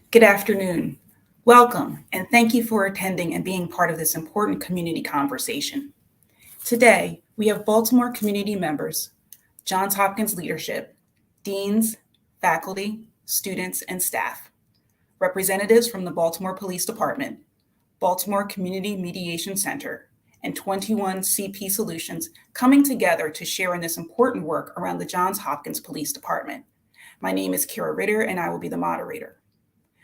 Good afternoon. Welcome, and thank you for attending and being part of this important community conversation. Today, we have Baltimore community members, Johns Hopkins leadership, deans, faculty, students, and staff, representatives from the Baltimore Police Department, Baltimore Community Mediation Center, and 21 CP Solutions coming together to share in this important work around the Johns Hopkins Police Department. My name is Kara Ritter, and I will be the moderator.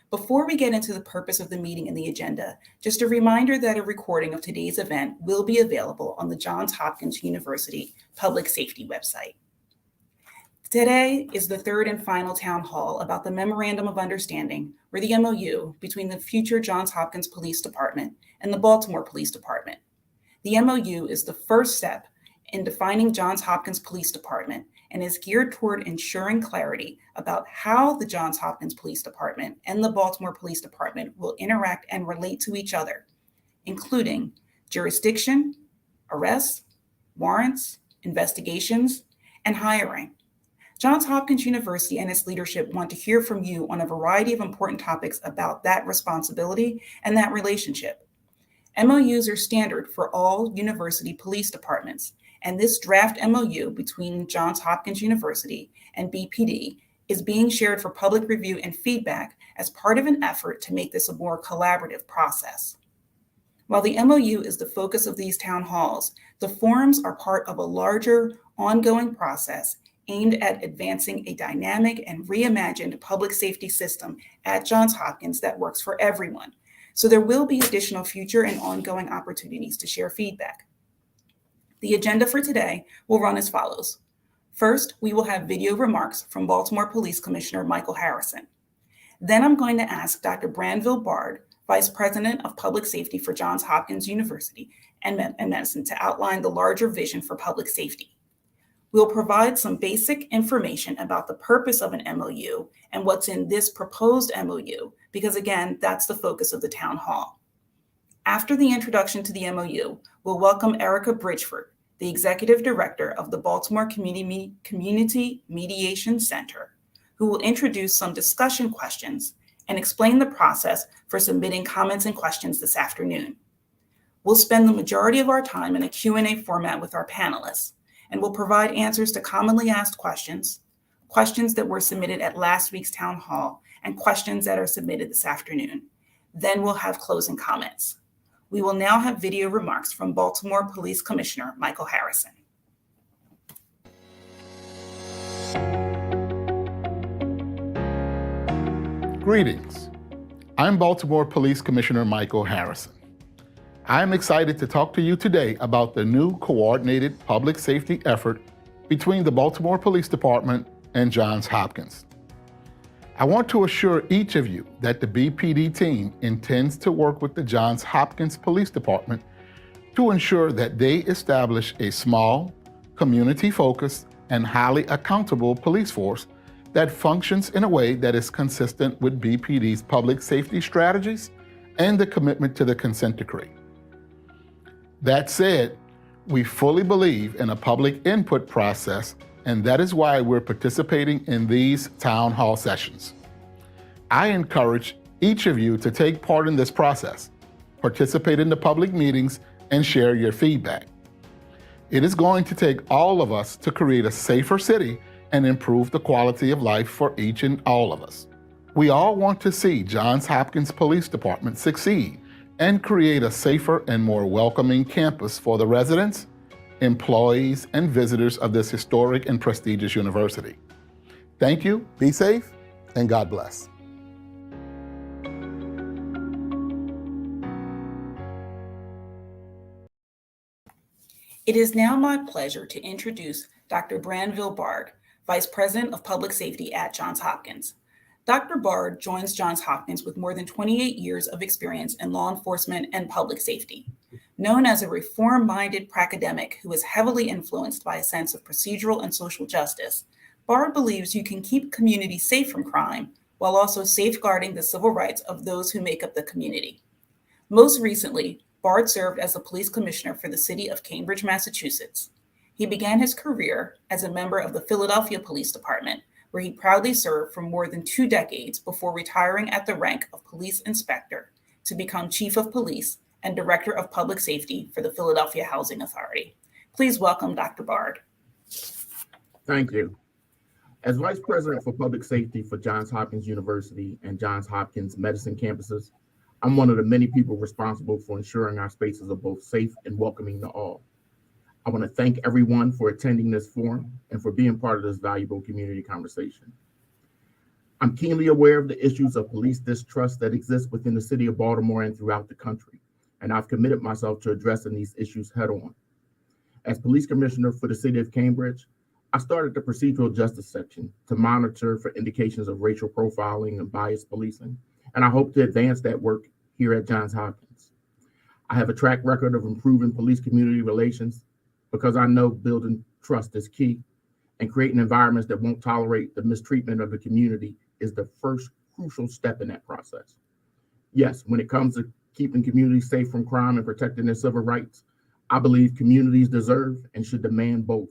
Before we get into the purpose of the meeting and the agenda, just a reminder that a recording of today's event will be available on the Johns Hopkins University Public Safety website. Today is the third and final town hall about the Memorandum of Understanding, or the MOU, between the future Johns Hopkins Police Department and the Baltimore Police Department. The MOU is the first step in defining Johns Hopkins Police Department and is geared toward ensuring clarity about how the Johns Hopkins Police Department and the Baltimore Police Department will interact and relate to each other, including jurisdiction, arrests, warrants, investigations, and hiring. Johns Hopkins University and its leadership want to hear from you on a variety of important topics about that responsibility and that relationship. MOUs are standard for all university police departments, and this draft MOU between Johns Hopkins University and Jhpd is being shared for public review and feedback as part of an effort to make this a more collaborative process. While the MOU is the focus of these town halls, the forums are part of a larger, ongoing process aimed at advancing a dynamic and reimagined public safety system at Johns Hopkins that works for everyone. So there will be additional future and ongoing opportunities to share feedback. The agenda for today will run as follows. First, we will have video remarks from Baltimore Police Commissioner Michael Harrison. Then I'm going to ask Dr. Bran Vilbarg, Vice President of Public Safety for Johns Hopkins University and Medicine, to outline the larger vision for public safety. We'll provide some basic information about the purpose of an MOU and what's in this proposed MOU, because again, that's the focus of the town hall. After the introduction to the MOU, we'll welcome Erica Bridgeford, the Executive Director of the Baltimore Community Mediation Center, who will introduce some discussion questions and explain the process for submitting comments and questions this afternoon. We'll spend the majority of our time in a Q&A format with our panelists, and we'll provide answers to commonly asked questions, questions that were submitted at last week's town hall, and questions that are submitted this afternoon. Then we'll have closing comments. We will now have video remarks from Baltimore Police Commissioner Michael Harrison. Greetings. I'm Baltimore Police Commissioner Michael Harrison. I'm excited to talk to you today about the new coordinated public safety effort between the Baltimore Police Department and Johns Hopkins. I want to assure each of you that the Jhpd team intends to work with the Johns Hopkins Police Department to ensure that they establish a small, community-focused, and highly accountable police force that functions in a way that is consistent with Jhpd's public safety strategies and the commitment to the consent decree. That said, we fully believe in a public input process, and that is why we're participating in these town hall sessions. I encourage each of you to take part in this process, participate in the public meetings, and share your feedback. It is going to take all of us to create a safer city and improve the quality of life for each and all of us. We all want to see Johns Hopkins Police Department succeed and create a safer and more welcoming campus for the residents, employees, and visitors of this historic and prestigious university. Thank you, be safe, and God bless. It is now my pleasure to introduce Dr. Bran Vilbarg, Vice President of Public Safety at Johns Hopkins. Dr. Bard joins Johns Hopkins with more than 28 years of experience in law enforcement and public safety. Known as a reform-minded pracademic who is heavily influenced by a sense of procedural and social justice, Bard believes you can keep communities safe from crime while also safeguarding the civil rights of those who make up the community. Most recently, Bard served as the police commissioner for the city of Cambridge, Massachusetts. He began his career as a member of the Philadelphia Police Department where he proudly served for more than 2 decades before retiring at the rank of police inspector to become chief of police and director of public safety for the Philadelphia Housing Authority. Please welcome Dr. Bard. Thank you. As Vice President for Public Safety for Johns Hopkins University and Johns Hopkins Medicine campuses, I'm one of the many people responsible for ensuring our spaces are both safe and welcoming to all. I want to thank everyone for attending this forum and for being part of this valuable community conversation. I'm keenly aware of the issues of police distrust that exist within the city of Baltimore and throughout the country, and I've committed myself to addressing these issues head on. As police commissioner for the city of Cambridge, I started the procedural justice section to monitor for indications of racial profiling and biased policing, and I hope to advance that work here at Johns Hopkins. I have a track record of improving police community relations because I know building trust is key, and creating environments that won't tolerate the mistreatment of the community is the first crucial step in that process. Yes, when it comes to keeping communities safe from crime and protecting their civil rights, I believe communities deserve and should demand both.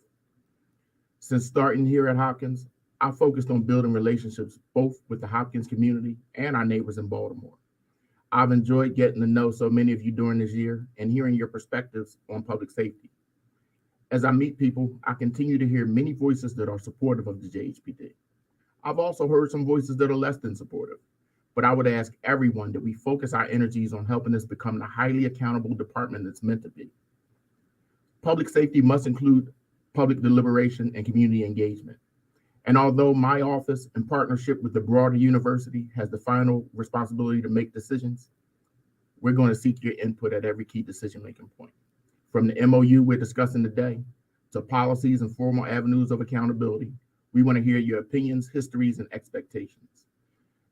Since starting here at Hopkins, I focused on building relationships both with the Hopkins community and our neighbors in Baltimore. I've enjoyed getting to know so many of you during this year and hearing your perspectives on public safety. As I meet people, I continue to hear many voices that are supportive of the Jhpd. I've also heard some voices that are less than supportive, but I would ask everyone that we focus our energies on helping us become the highly accountable department it's meant to be. Public safety must include public deliberation and community engagement. And although my office, in partnership with the broader university, has the final responsibility to make decisions, we're going to seek your input at every key decision-making point. From the MOU we're discussing today to policies and formal avenues of accountability, we want to hear your opinions, histories, and expectations.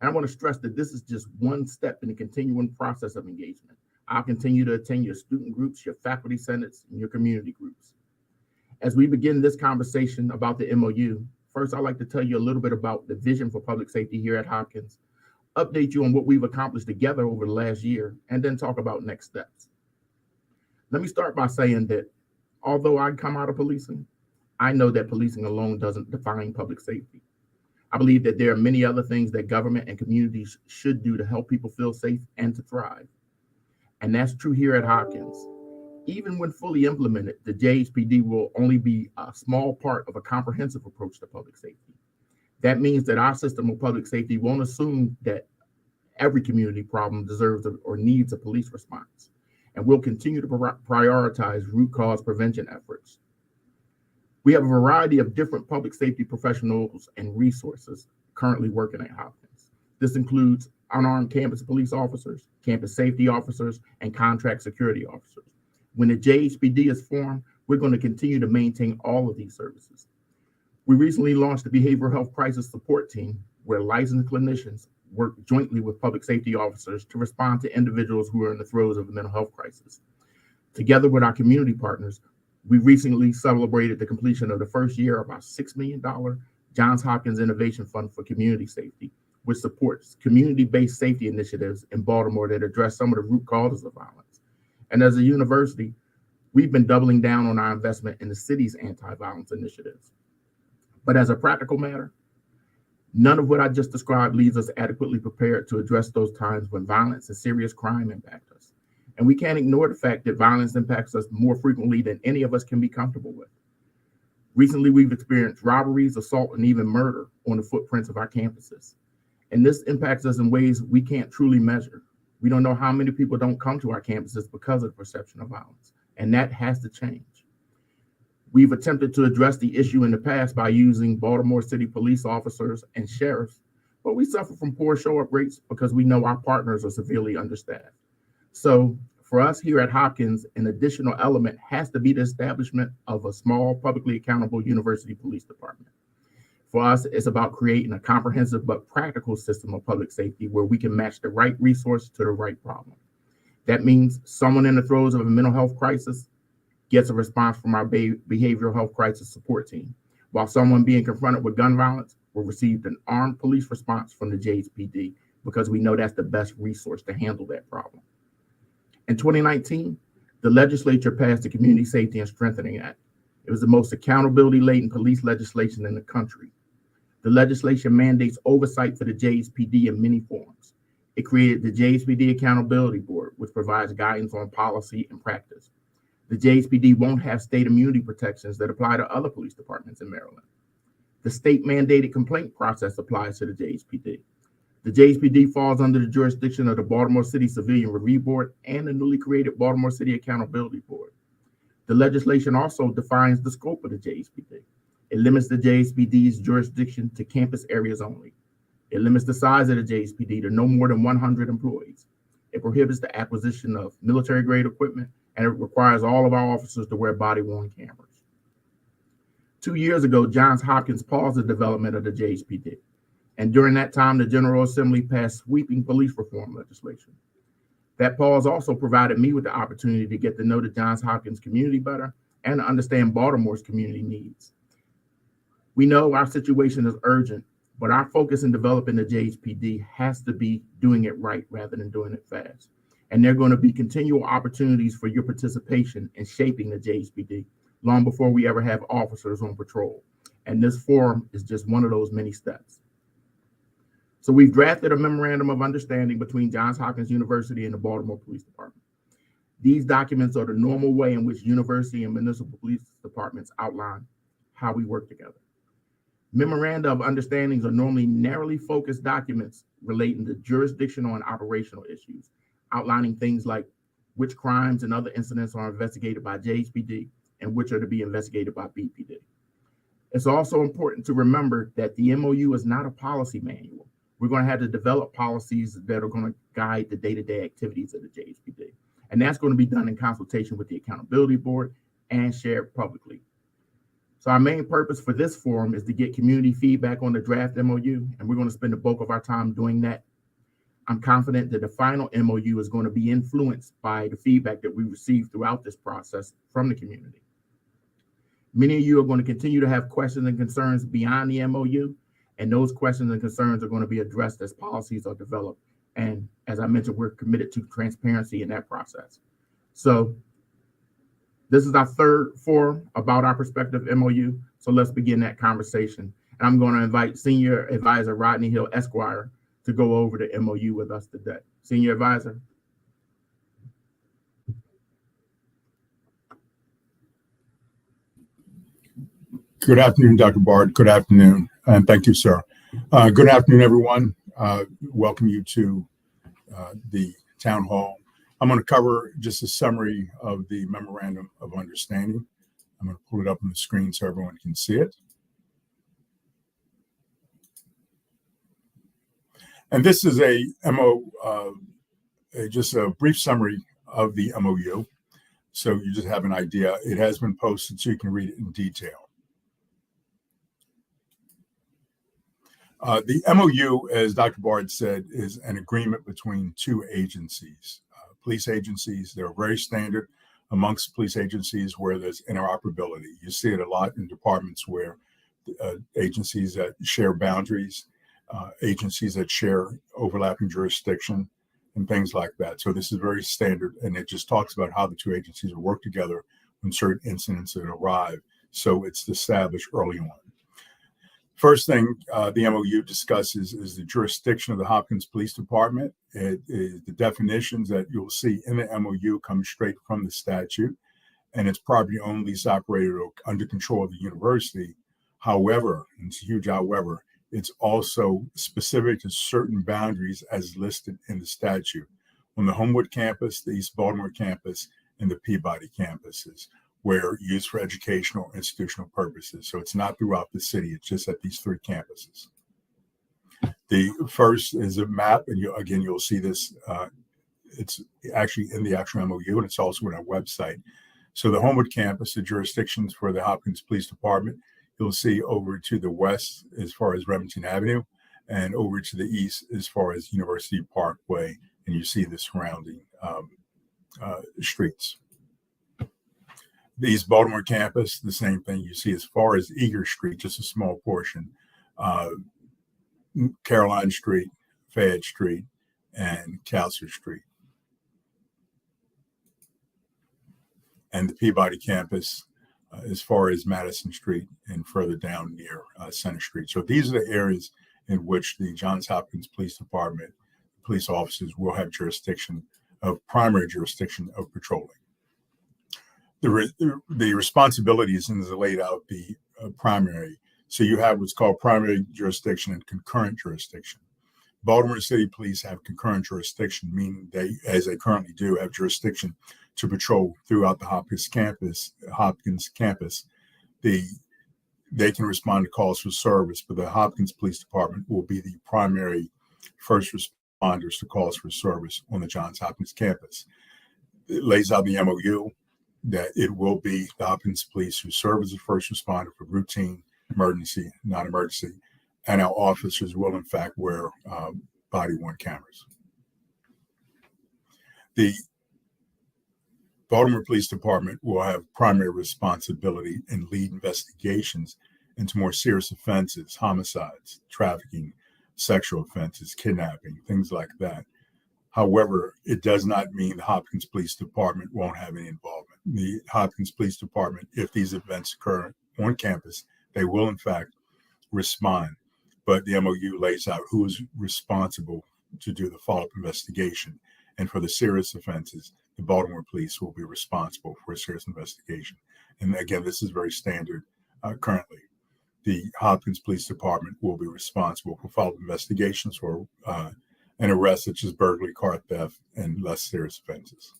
And I want to stress that this is just one step in the continuing process of engagement. I'll continue to attend your student groups, your faculty senates, and your community groups. As we begin this conversation about the MOU, first, I'd like to tell you a little bit about the vision for public safety here at Hopkins, update you on what we've accomplished together over the last year, and then talk about next steps. Let me start by saying that although I come out of policing, I know that policing alone doesn't define public safety. I believe that there are many other things that government and communities should do to help people feel safe and to thrive. And that's true here at Hopkins. Even when fully implemented, the Jhpd will only be a small part of a comprehensive approach to public safety. That means that our system of public safety won't assume that every community problem deserves or needs a police response, and we'll continue to prioritize root cause prevention efforts. We have a variety of different public safety professionals and resources currently working at Hopkins. This includes unarmed campus police officers, campus safety officers, and contract security officers. When the Jhpd is formed, we're going to continue to maintain all of these services. We recently launched the Behavioral Health Crisis Support Team, where licensed clinicians work jointly with public safety officers to respond to individuals who are in the throes of a mental health crisis. Together with our community partners, we recently celebrated the completion of the first year of our $6 million Johns Hopkins Innovation Fund for Community Safety, which supports community-based safety initiatives in Baltimore that address some of the root causes of violence. And as a university, we've been doubling down on our investment in the city's anti-violence initiatives. But as a practical matter, none of what I just described leaves us adequately prepared to address those times when violence and serious crime impact us. And we can't ignore the fact that violence impacts us more frequently than any of us can be comfortable with. Recently, we've experienced robberies, assault, and even murder on the footprints of our campuses. And this impacts us in ways we can't truly measure. We don't know how many people don't come to our campuses because of the perception of violence, and that has to change. We've attempted to address the issue in the past by using Baltimore City police officers and sheriffs, but we suffer from poor show-up rates because we know our partners are severely understaffed. So for us here at Hopkins, an additional element has to be the establishment of a small, publicly accountable university police department. For us, it's about creating a comprehensive but practical system of public safety where we can match the right resource to the right problem. That means someone in the throes of a mental health crisis gets a response from our behavioral health crisis support team, while someone being confronted with gun violence will receive an armed police response from the Jhpd because we know that's the best resource to handle that problem. In 2019, the legislature passed the Community Safety and Strengthening Act. It was the most accountability-laden police legislation in the country. The legislation mandates oversight for the Jhpd in many forms. It created the Jhpd Accountability Board, which provides guidance on policy and practice. The Jhpd won't have state immunity protections that apply to other police departments in Maryland. The state-mandated complaint process applies to the Jhpd. The Jhpd falls under the jurisdiction of the Baltimore City Civilian Review Board and the newly created Baltimore City Accountability Board. The legislation also defines the scope of the Jhpd. It limits the Jhpd's jurisdiction to campus areas only. It limits the size of the Jhpd to no more than 100 employees. It prohibits the acquisition of military-grade equipment, and it requires all of our officers to wear body-worn cameras. 2 years ago, Johns Hopkins paused the development of the Jhpd, and during that time, the General Assembly passed sweeping police reform legislation. That pause also provided me with the opportunity to get to know the Johns Hopkins community better and to understand Baltimore's community needs. We know our situation is urgent, but our focus in developing the Jhpd has to be doing it right rather than doing it fast. And there are going to be continual opportunities for your participation in shaping the Jhpd long before we ever have officers on patrol. And this forum is just one of those many steps. So we've drafted a Memorandum of Understanding between Johns Hopkins University and the Baltimore Police Department. These documents are the normal way in which university and municipal police departments outline how we work together. Memoranda of Understandings are normally narrowly focused documents relating to jurisdictional and operational issues, outlining things like which crimes and other incidents are investigated by Jhpd and which are to be investigated by Bpd. It's also important to remember that the MOU is not a policy manual. We're going to have to develop policies that are going to guide the day-to-day activities of the Jhpd. And that's going to be done in consultation with the Accountability Board and shared publicly. So our main purpose for this forum is to get community feedback on the draft MOU, and we're going to spend the bulk of our time doing that. I'm confident that the final MOU is going to be influenced by the feedback that we receive throughout this process from the community. Many of you are going to continue to have questions and concerns beyond the MOU, and those questions and concerns are going to be addressed as policies are developed. And as I mentioned, we're committed to transparency in that process. So this is our third forum about our prospective MOU. So let's begin that conversation. And I'm going to invite Senior Advisor Rodney Hill, Esquire, to go over the MOU with us today. Senior Advisor. Good afternoon, Dr. Bard. Good afternoon, and thank you, sir. Good afternoon, everyone. Welcome you to the town hall. I'm going to cover just a summary of the Memorandum of Understanding. I'm going to pull it up on the screen so everyone can see it. And this is just a brief summary of the MOU. So you just have an idea. It has been posted so you can read it in detail. The MOU, as Dr. Bard said, is an agreement between two agencies, police agencies. They're very standard amongst police agencies where there's interoperability. You see it a lot in departments where agencies that share boundaries, agencies that share overlapping jurisdiction, and things like that. So this is very standard, and it just talks about how the two agencies will work together when certain incidents that arrive. So it's established early on. First thing the MOU discusses is the jurisdiction of the Hopkins Police Department. It is the definitions that you'll see in the MOU come straight from the statute, and it's property owned, lease operated, or under control of the university. However, and it's a huge however, it's also specific to certain boundaries as listed in the statute. On the Homewood campus, the East Baltimore campus, and the Peabody campuses, where used for educational or institutional purposes. So it's not throughout the city, it's just at these three campuses. The first is a map, and you'll see this, it's actually in the actual MOU, and it's also on our website. So the Homewood campus, the jurisdictions for the Hopkins Police Department, you'll see over to the west as far as Remington Avenue, and over to the east as far as University Parkway, and you see the surrounding streets. The East Baltimore campus, the same thing. You see as far as Eager Street, just a small portion, Caroline Street, Fayette Street, and Calcer Street. And the Peabody campus, as far as Madison Street and further down near Center Street. So these are the areas in which the Johns Hopkins Police Department police officers will have primary jurisdiction of patrolling. The responsibilities is laid out the primary. So you have what's called primary jurisdiction and concurrent jurisdiction. Baltimore City Police have concurrent jurisdiction, meaning they, as they currently do, have jurisdiction to patrol throughout the Hopkins campus. They can respond to calls for service, but the Hopkins Police Department will be the primary first responders to calls for service on the Johns Hopkins campus. It lays out the MOU that it will be the Hopkins Police who serve as a first responder for routine, emergency, non-emergency, and our officers will in fact wear body-worn cameras. The Baltimore Police Department will have primary responsibility and lead investigations into more serious offenses, homicides, trafficking, sexual offenses, kidnapping, things like that. However, it does not mean the Hopkins Police Department won't have any involvement. The Hopkins Police Department, if these events occur on campus, they will in fact respond. But the MOU lays out who is responsible to do the follow-up investigation. And for the serious offenses, the Baltimore Police will be responsible for a serious investigation. And again, this is very standard currently. The Hopkins Police Department will be responsible for follow-up investigations for an arrest such as burglary, car theft, and less serious offenses.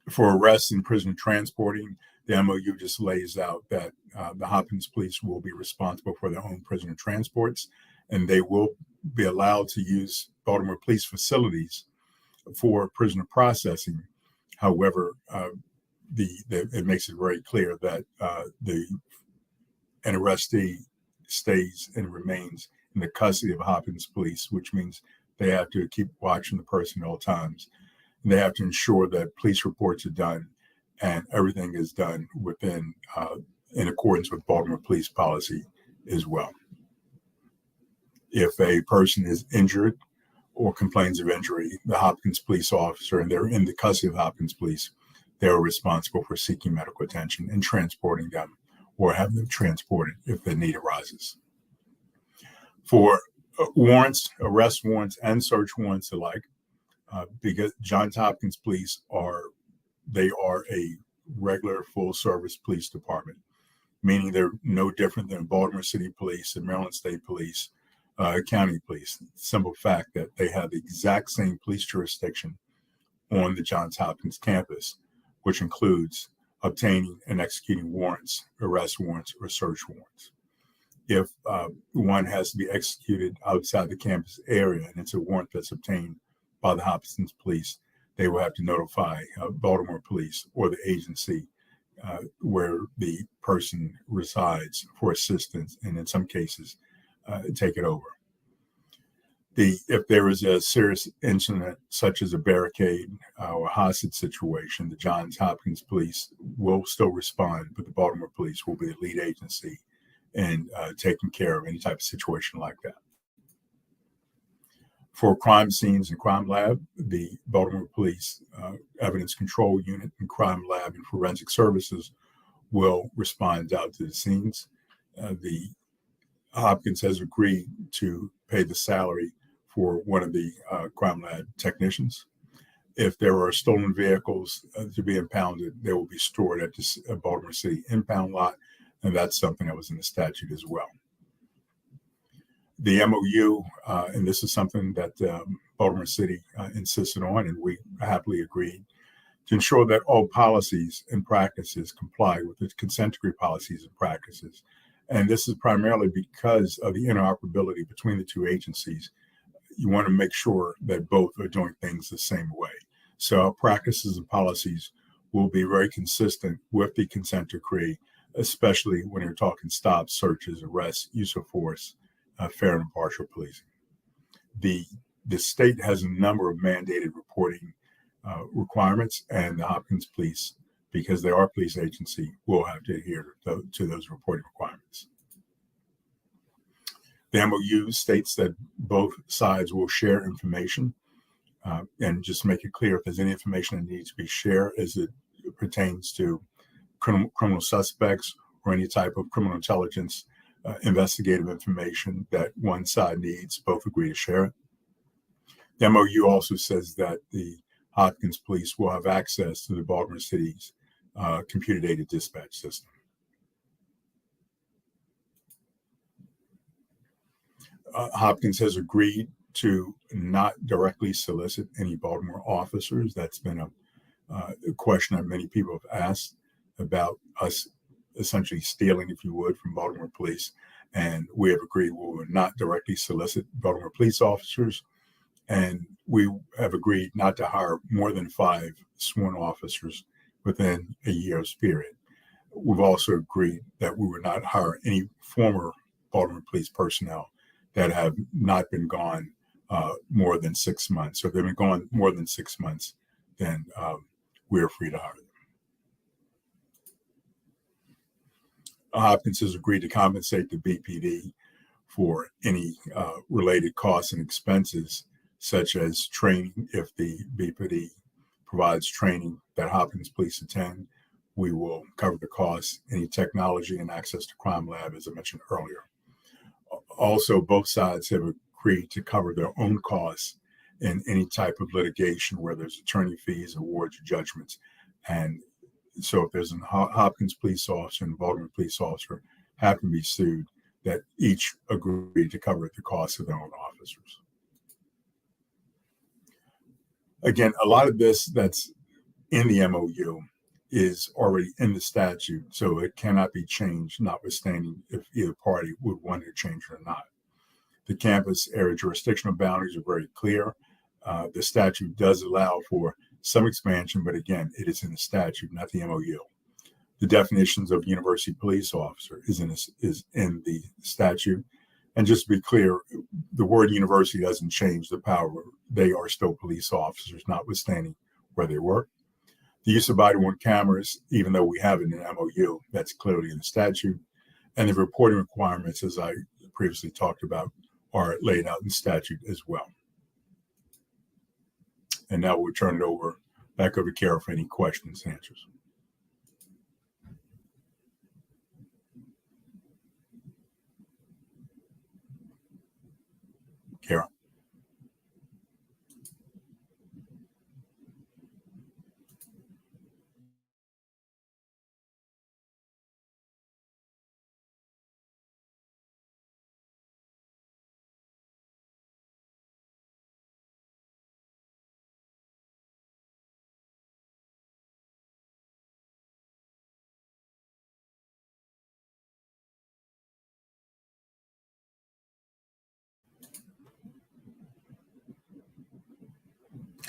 For arrests and prisoner transporting, the MOU just lays out that the Hopkins Police will be responsible for their own prisoner transports, and they will be allowed to use Baltimore Police facilities for prisoner processing. However, it makes it very clear that an arrestee stays and remains in the custody of Hopkins Police, which means they have to keep watching the person at all times. And they have to ensure that police reports are done and everything is done within in accordance with Baltimore police policy as well. If a person is injured or complains of injury, the Hopkins police officer, and they're in the custody of Hopkins Police, they're responsible for seeking medical attention and transporting them or having them transported if the need arises. For warrants, arrest warrants, and search warrants alike, because Johns Hopkins Police are a regular full-service police department, meaning they're no different than Baltimore City Police and Maryland State Police, County Police. Simple fact that they have the exact same police jurisdiction on the Johns Hopkins campus, which includes obtaining and executing warrants, arrest warrants, or search warrants. If one has to be executed outside the campus area and it's a warrant that's obtained by the Hopkins Police, they will have to notify Baltimore Police or the agency where the person resides for assistance, and in some cases, take it over. If there is a serious incident, such as a barricade or a hostage situation, the Johns Hopkins Police will still respond, but the Baltimore Police will be the lead agency in taking care of any type of situation like that. For crime scenes and crime lab, the Baltimore Police Evidence Control Unit and Crime Lab and Forensic Services will respond out to the scenes. The Hopkins has agreed to pay the salary for one of the crime lab technicians. If there are stolen vehicles to be impounded, they will be stored at the Baltimore City impound lot, and that's something that was in the statute as well. The MOU, and this is something that Baltimore City insisted on, and we happily agreed, to ensure that all policies and practices comply with the consent decree policies and practices. And this is primarily because of the interoperability between the two agencies. You want to make sure that both are doing things the same way. So our practices and policies will be very consistent with the consent decree, especially when you're talking stops, searches, arrests, use of force, fair and impartial policing. The state has a number of mandated reporting requirements, and the Hopkins Police, because they are a police agency, will have to adhere to those reporting requirements. The MOU states that both sides will share information, and just make it clear if there's any information that needs to be shared as it pertains to criminal suspects or any type of criminal intelligence investigative information that one side needs, both agree to share it. The MOU also says that the Hopkins police will have access to the Baltimore City's computer-aided dispatch system. Hopkins has agreed to not directly solicit any Baltimore officers. That's been a question that many people have asked about us essentially stealing, if you would, from Baltimore police. And we have agreed we will not directly solicit Baltimore police officers. And we have agreed not to hire more than 5 sworn officers within a year's period. We've also agreed that we would not hire any former Baltimore police personnel that have not been gone more than 6 months. So if they've been gone more than 6 months, then we are free to hire them. Hopkins has agreed to compensate the Jhpd for any related costs and expenses, such as training. If the Jhpd provides training that Hopkins police attend, we will cover the costs, any technology and access to crime lab, as I mentioned earlier. Also, both sides have agreed to cover their own costs in any type of litigation where there's attorney fees, awards, or judgments. And so if there's a Hopkins police officer and a Baltimore police officer happen to be sued, that each agreed to cover the costs of their own officers. Again, a lot of this that's in the MOU is already in the statute, so it cannot be changed, notwithstanding if either party would want to change it or not. The campus area jurisdictional boundaries are very clear. The statute does allow for some expansion, but again, it is in the statute, not the MOU. The definitions of university police officer is in the statute. And just to be clear, the word university doesn't change the power. They are still police officers, notwithstanding where they work. The use of body-worn cameras, even though we have it in an MOU, that's clearly in the statute. And the reporting requirements, as I previously talked about, are laid out in statute as well. And now we'll turn it back over to Kara for any questions and answers. Kara.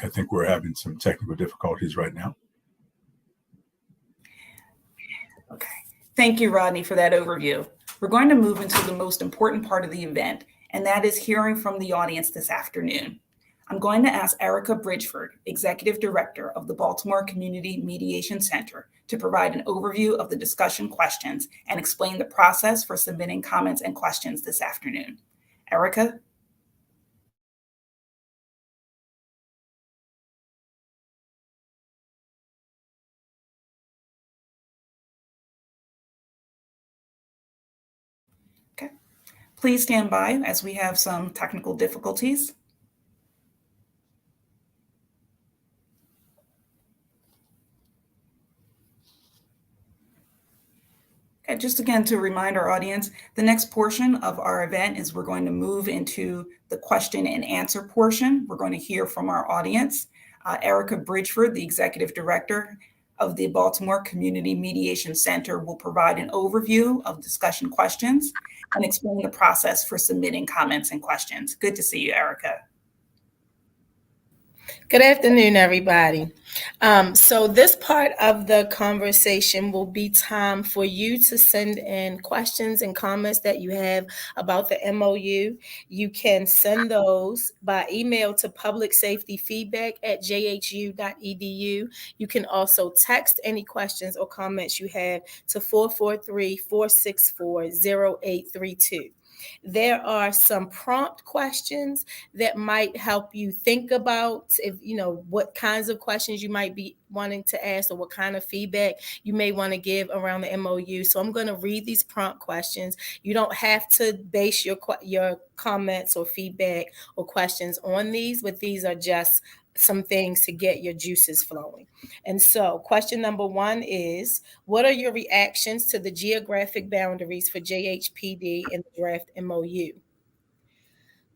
I think we're having some technical difficulties right now. Okay. Thank you, Rodney, for that overview. We're going to move into the most important part of the event, and that is hearing from the audience this afternoon. I'm going to ask Erica Bridgeford, Executive Director of the Baltimore Community Mediation Center, to provide an overview of the discussion questions and explain the process for submitting comments and questions this afternoon. Erica? Okay. Please stand by as we have some technical difficulties. Okay, just again to remind our audience, the next portion of our event is we're going to move into the question and answer portion. We're going to hear from our audience. Erica Bridgeford, the Executive Director of the Baltimore Community Mediation Center, will provide an overview of discussion questions and explain the process for submitting comments and questions. Good to see you, Erica. Good afternoon, everybody. So this part of the conversation will be time for you to send in questions and comments that you have about the MOU. You can send those by email to publicsafetyfeedback@jhu.edu. You can also text any questions or comments you have to 443-464-0832. There are some prompt questions that might help you think about what kinds of questions you might be wanting to ask or what kind of feedback you may want to give around the MOU. So I'm going to read these prompt questions. You don't have to base your comments or feedback or questions on these, but these are just some things to get your juices flowing. And so question number 1 is, what are your reactions to the geographic boundaries for Jhpd in the draft MOU?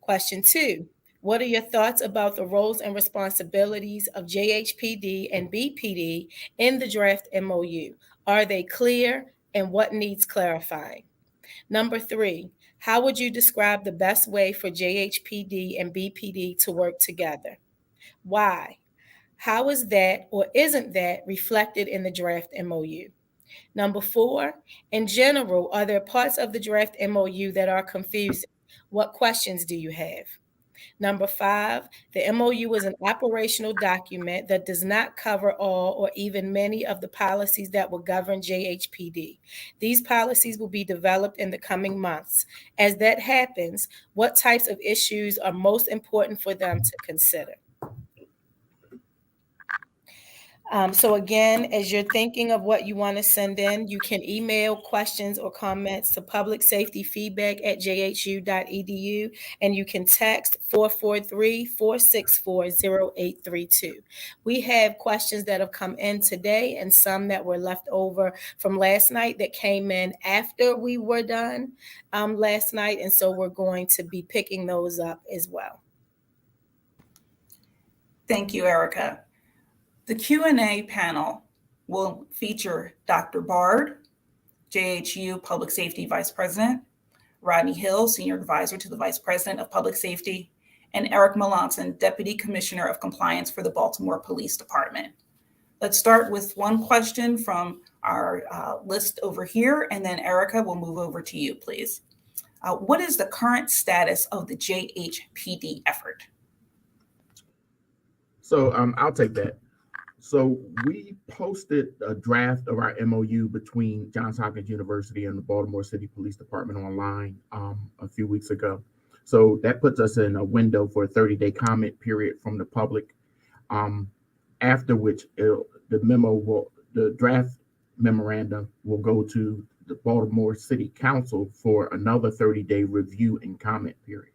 Question 2, what are your thoughts about the roles and responsibilities of Jhpd and Bpd in the draft MOU? Are they clear, and what needs clarifying? Number 3, how would you describe the best way for Jhpd and Bpd to work together? Why? How is that or isn't that reflected in the draft MOU? Number 4, in general, are there parts of the draft MOU that are confusing? What questions do you have? Number 5, the MOU is an operational document that does not cover all or even many of the policies that will govern Jhpd. These policies will be developed in the coming months. As that happens, what types of issues are most important for them to consider? So again, as you're thinking of what you want to send in, you can email questions or comments to publicsafetyfeedback@jhu.edu, and you can text 443-464-0832. We have questions that have come in today and some that were left over from last night that came in after we were done last night, and so we're going to be picking those up as well. Thank you, Erica. The Q&A panel will feature Dr. Bard, JHU Public Safety Vice President, Rodney Hill, Senior Advisor to the Vice President of Public Safety, and Eric Melanson, Deputy Commissioner of Compliance for the Baltimore Police Department. Let's start with one question from our list over here, and then Erica will move over to you, please. What is the current status of the Jhpd effort? So I'll take that. So we posted a draft of our MOU between Johns Hopkins University and the Baltimore City Police Department online a few weeks ago. So that puts us in a window for a 30-day comment period from the public, after which the draft memorandum will go to the Baltimore City Council for another 30-day review and comment period.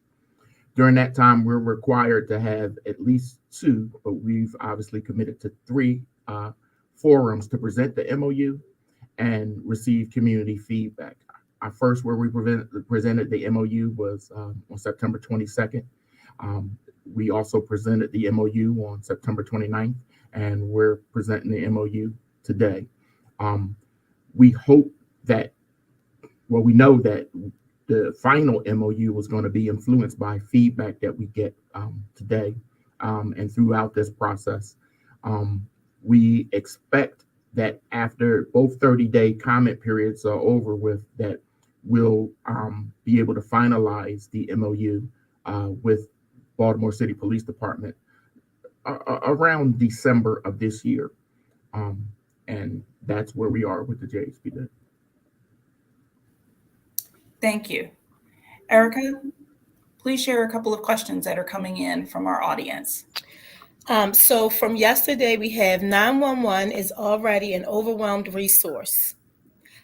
During that time, we're required to have at least 2, but we've obviously committed to 3 forums to present the MOU and receive community feedback. Our first where we presented the MOU was on September 22nd. We also presented the MOU on September 29th, and we're presenting the MOU today. We hope that, well, we know that the final MOU was going to be influenced by feedback that we get today and throughout this process. We expect that after both 30-day comment periods are over with, that we'll be able to finalize the MOU with Baltimore City Police Department around December of this year. And that's where we are with the Jhpd. Thank you. Erica, please share a couple of questions that are coming in from our audience. So from yesterday, we have 911 is already an overwhelmed resource.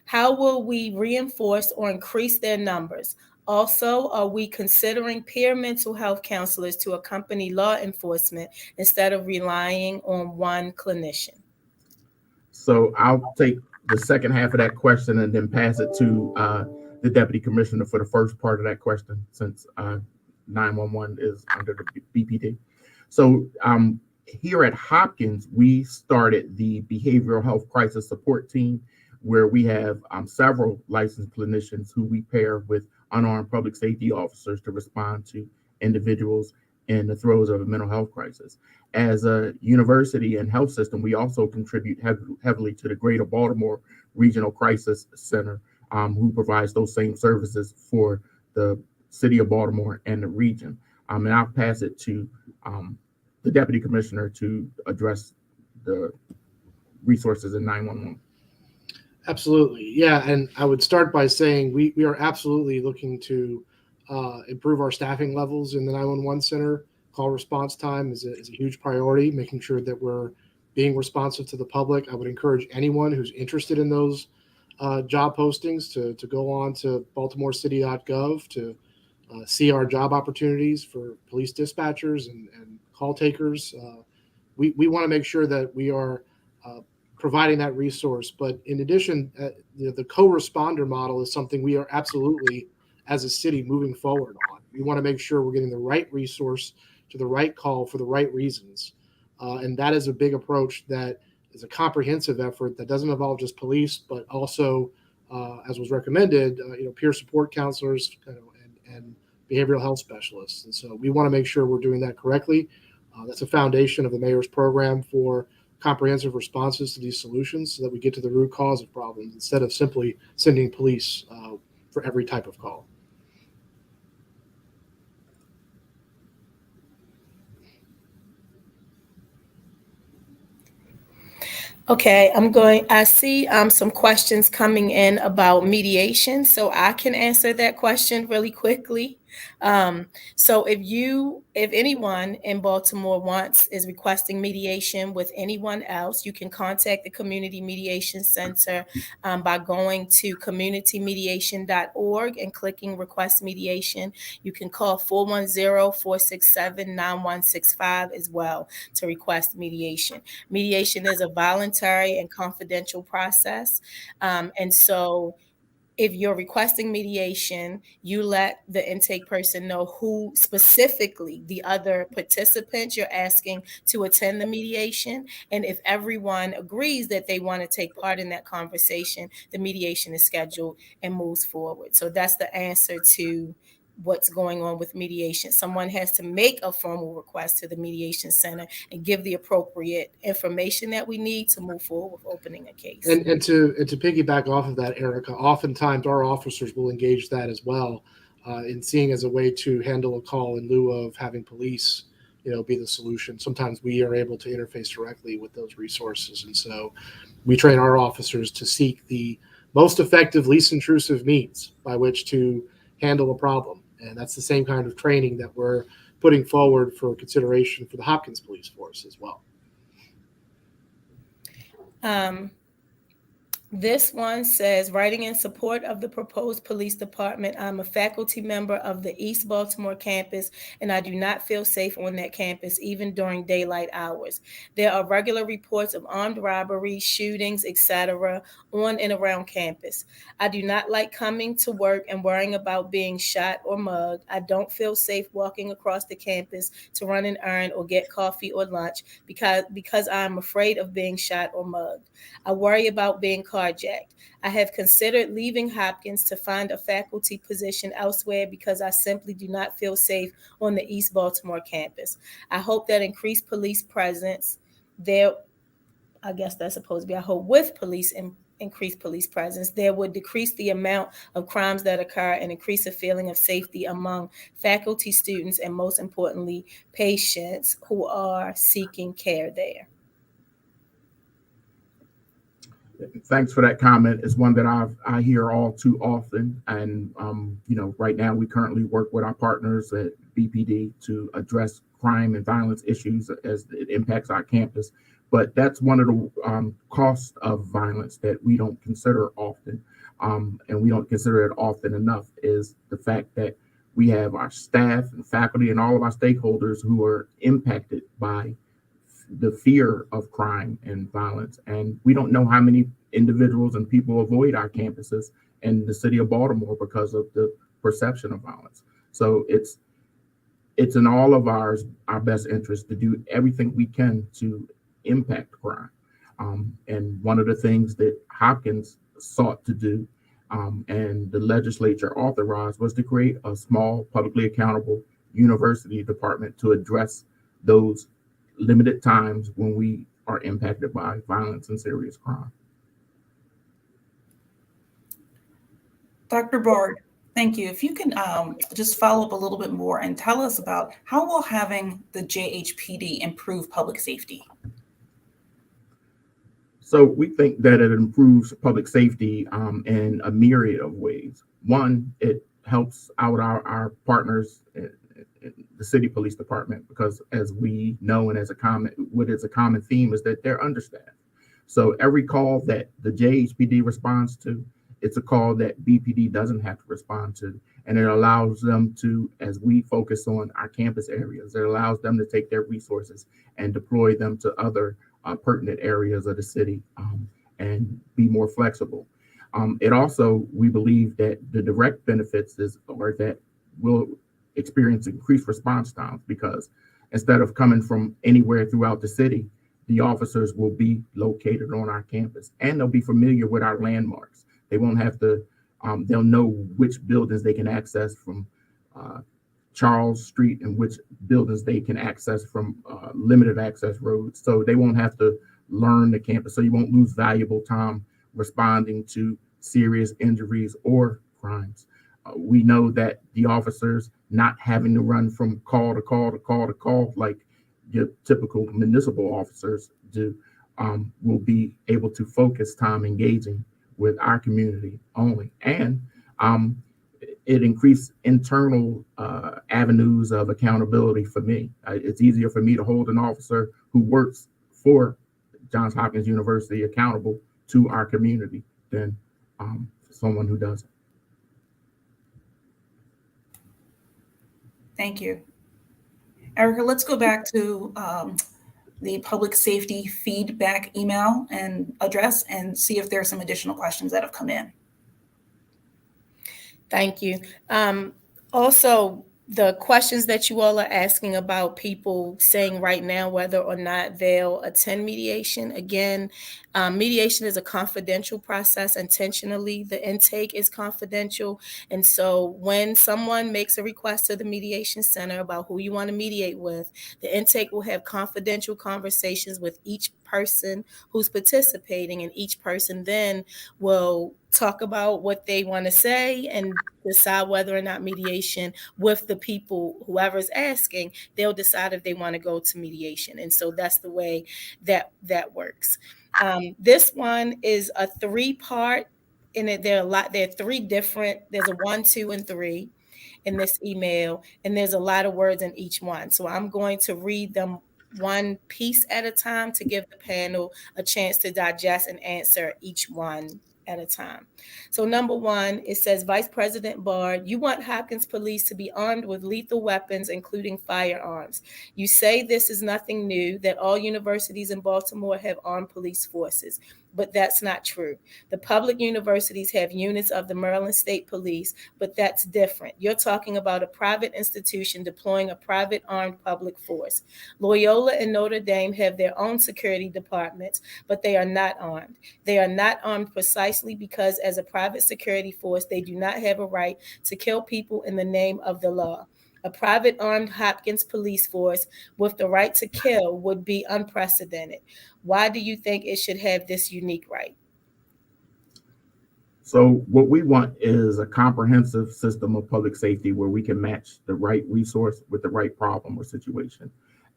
How will we reinforce or increase their numbers? Also, are we considering peer mental health counselors to accompany law enforcement instead of relying on one clinician? So I'll take the second half of that question and then pass it to the Deputy Commissioner for the first part of that question, since 911 is under the BPD. So here at Hopkins, we started the Behavioral Health Crisis Support Team, where we have several licensed clinicians who we pair with unarmed public safety officers to respond to individuals in the throes of a mental health crisis. As a university and health system, we also contribute heavily to the Greater Baltimore Regional Crisis Center, who provides those same services for the city of Baltimore and the region. And I'll pass it to the Deputy Commissioner to address the resources in 911. Absolutely. Yeah. And I would start by saying we are absolutely looking to improve our staffing levels in the 911 center. Call response time is a huge priority, making sure that we're being responsive to the public. I would encourage anyone who's interested in those job postings to go on to baltimorecity.gov to see our job opportunities for police dispatchers and call takers. We want to make sure that we are providing that resource. But in addition, the co-responder model is something we are absolutely, as a city, moving forward on. We want to make sure we're getting the right resource to the right call for the right reasons. And that is a big approach that is a comprehensive effort that doesn't involve just police, but also, as was recommended, peer support counselors and behavioral health specialists. And so we want to make sure we're doing that correctly. That's a foundation of the mayor's program for comprehensive responses to these solutions so that we get to the root cause of problems instead of simply sending police for every type of call. Okay, I see some questions coming in about mediation, so I can answer that question really quickly. So if anyone in Baltimore is requesting mediation with anyone else, you can contact the Community Mediation Center by going to communitymediation.org and clicking request mediation. You can call 410-467-9165 as well to request mediation. Mediation is a voluntary and confidential process. And so if you're requesting mediation, you let the intake person know who specifically the other participants you're asking to attend the mediation. And if everyone agrees that they want to take part in that conversation, the mediation is scheduled and moves forward. So that's the answer to what's going on with mediation. Someone has to make a formal request to the mediation center and give the appropriate information that we need to move forward with opening a case. And to piggyback off of that, Erica, oftentimes our officers will engage that as well in seeing as a way to handle a call in lieu of having police, be the solution. Sometimes we are able to interface directly with those resources. And so we train our officers to seek the most effective, least intrusive means by which to handle a problem. And that's the same kind of training that we're putting forward for consideration for the Hopkins police force as well. This one says, writing in support of the proposed police department, I'm a faculty member of the East Baltimore campus, and I do not feel safe on that campus, even during daylight hours. There are regular reports of armed robberies, shootings, etc. on and around campus. I do not like coming to work and worrying about being shot or mugged. I don't feel safe walking across the campus to run an errand or get coffee or lunch because I'm afraid of being shot or mugged. I worry about being carjacked. I have considered leaving Hopkins to find a faculty position elsewhere because I simply do not feel safe on the East Baltimore campus. I hope that increased police presence there, I guess that's supposed to be, I hope with increased police presence, there would decrease the amount of crimes that occur and increase a feeling of safety among faculty, students, and most importantly, patients who are seeking care there. Thanks for that comment. It's one that I hear all too often. And, right now we currently work with our partners at Jhpd to address crime and violence issues as it impacts our campus. But that's one of the costs of violence that we don't consider often, and we don't consider it often enough, is the fact that we have our staff and faculty and all of our stakeholders who are impacted by the fear of crime and violence. And we don't know how many individuals and people avoid our campuses in the city of Baltimore because of the perception of violence. So it's in all of our best interest to do everything we can to impact crime. And one of the things that Hopkins sought to do and the legislature authorized was to create a small, publicly accountable university department to address those limited times when we are impacted by violence and serious crime. Dr. Bard, thank you. If you can just follow up a little bit more and tell us about how will having the Jhpd improve public safety? So we think that it improves public safety in a myriad of ways. One, it helps out our partners in the city police department, because as we know, and as what is a common theme, is that they're understaffed. So every call that the Jhpd responds to, it's a call that BPD doesn't have to respond to. And it allows them to, as we focus on our campus areas, it allows them to take their resources and deploy them to other pertinent areas of the city and be more flexible. It also, we believe that the direct benefits are that we'll experience increased response times, because instead of coming from anywhere throughout the city, the officers will be located on our campus, and they'll be familiar with our landmarks. They won't have to, they'll know which buildings they can access from Charles Street and which buildings they can access from limited access roads. So they won't have to learn the campus. So you won't lose valuable time responding to serious injuries or crimes. We know that the officers not having to run from call to call to call to call like your typical municipal officers do, will be able to focus time engaging with our community only. And it increased internal avenues of accountability for me. It's easier for me to hold an officer who works for Johns Hopkins University accountable to our community than someone who doesn't. Thank you. Erica, let's go back to the public safety feedback email and address and see if there are some additional questions that have come in. Thank you. Also, the questions that you all are asking about people saying right now whether or not they'll attend mediation. Again, mediation is a confidential process intentionally. The intake is confidential. And so when someone makes a request to the mediation center about who you want to mediate with, the intake will have confidential conversations with each person who's participating, and each person then will talk about what they want to say and decide whether or not mediation with the people, whoever's asking, they'll decide if they want to go to mediation. And so that's the way that works. This one is a 3-part, and there are 3 different, there's a 1, 2, and 3 in this email, and there's a lot of words in each one. So I'm going to read them one piece at a time to give the panel a chance to digest and answer each one at a time. So number 1, it says, Vice President Bard, you want Hopkins police to be armed with lethal weapons, including firearms. You say this is nothing new, that all universities in Baltimore have armed police forces, but that's not true. The public universities have units of the Maryland State Police, but that's different. You're talking about a private institution deploying a private armed public force. Loyola and Notre Dame have their own security departments, but they are not armed. They are not armed precisely because as a private security force, they do not have a right to kill people in the name of the law. A private armed Hopkins police force with the right to kill would be unprecedented. Why do you think it should have this unique right? So what we want is a comprehensive system of public safety where we can match the right resource with the right problem or situation.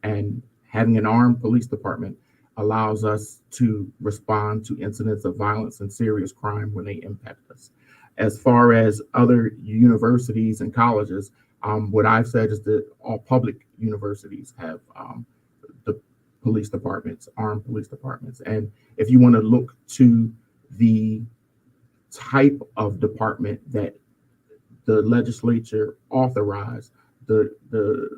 And having an armed police department allows us to respond to incidents of violence and serious crime when they impact us. As far as other universities and colleges, what I've said is that all public universities have the police departments, armed police departments. And if you want to look to the type of department that the legislature authorized, the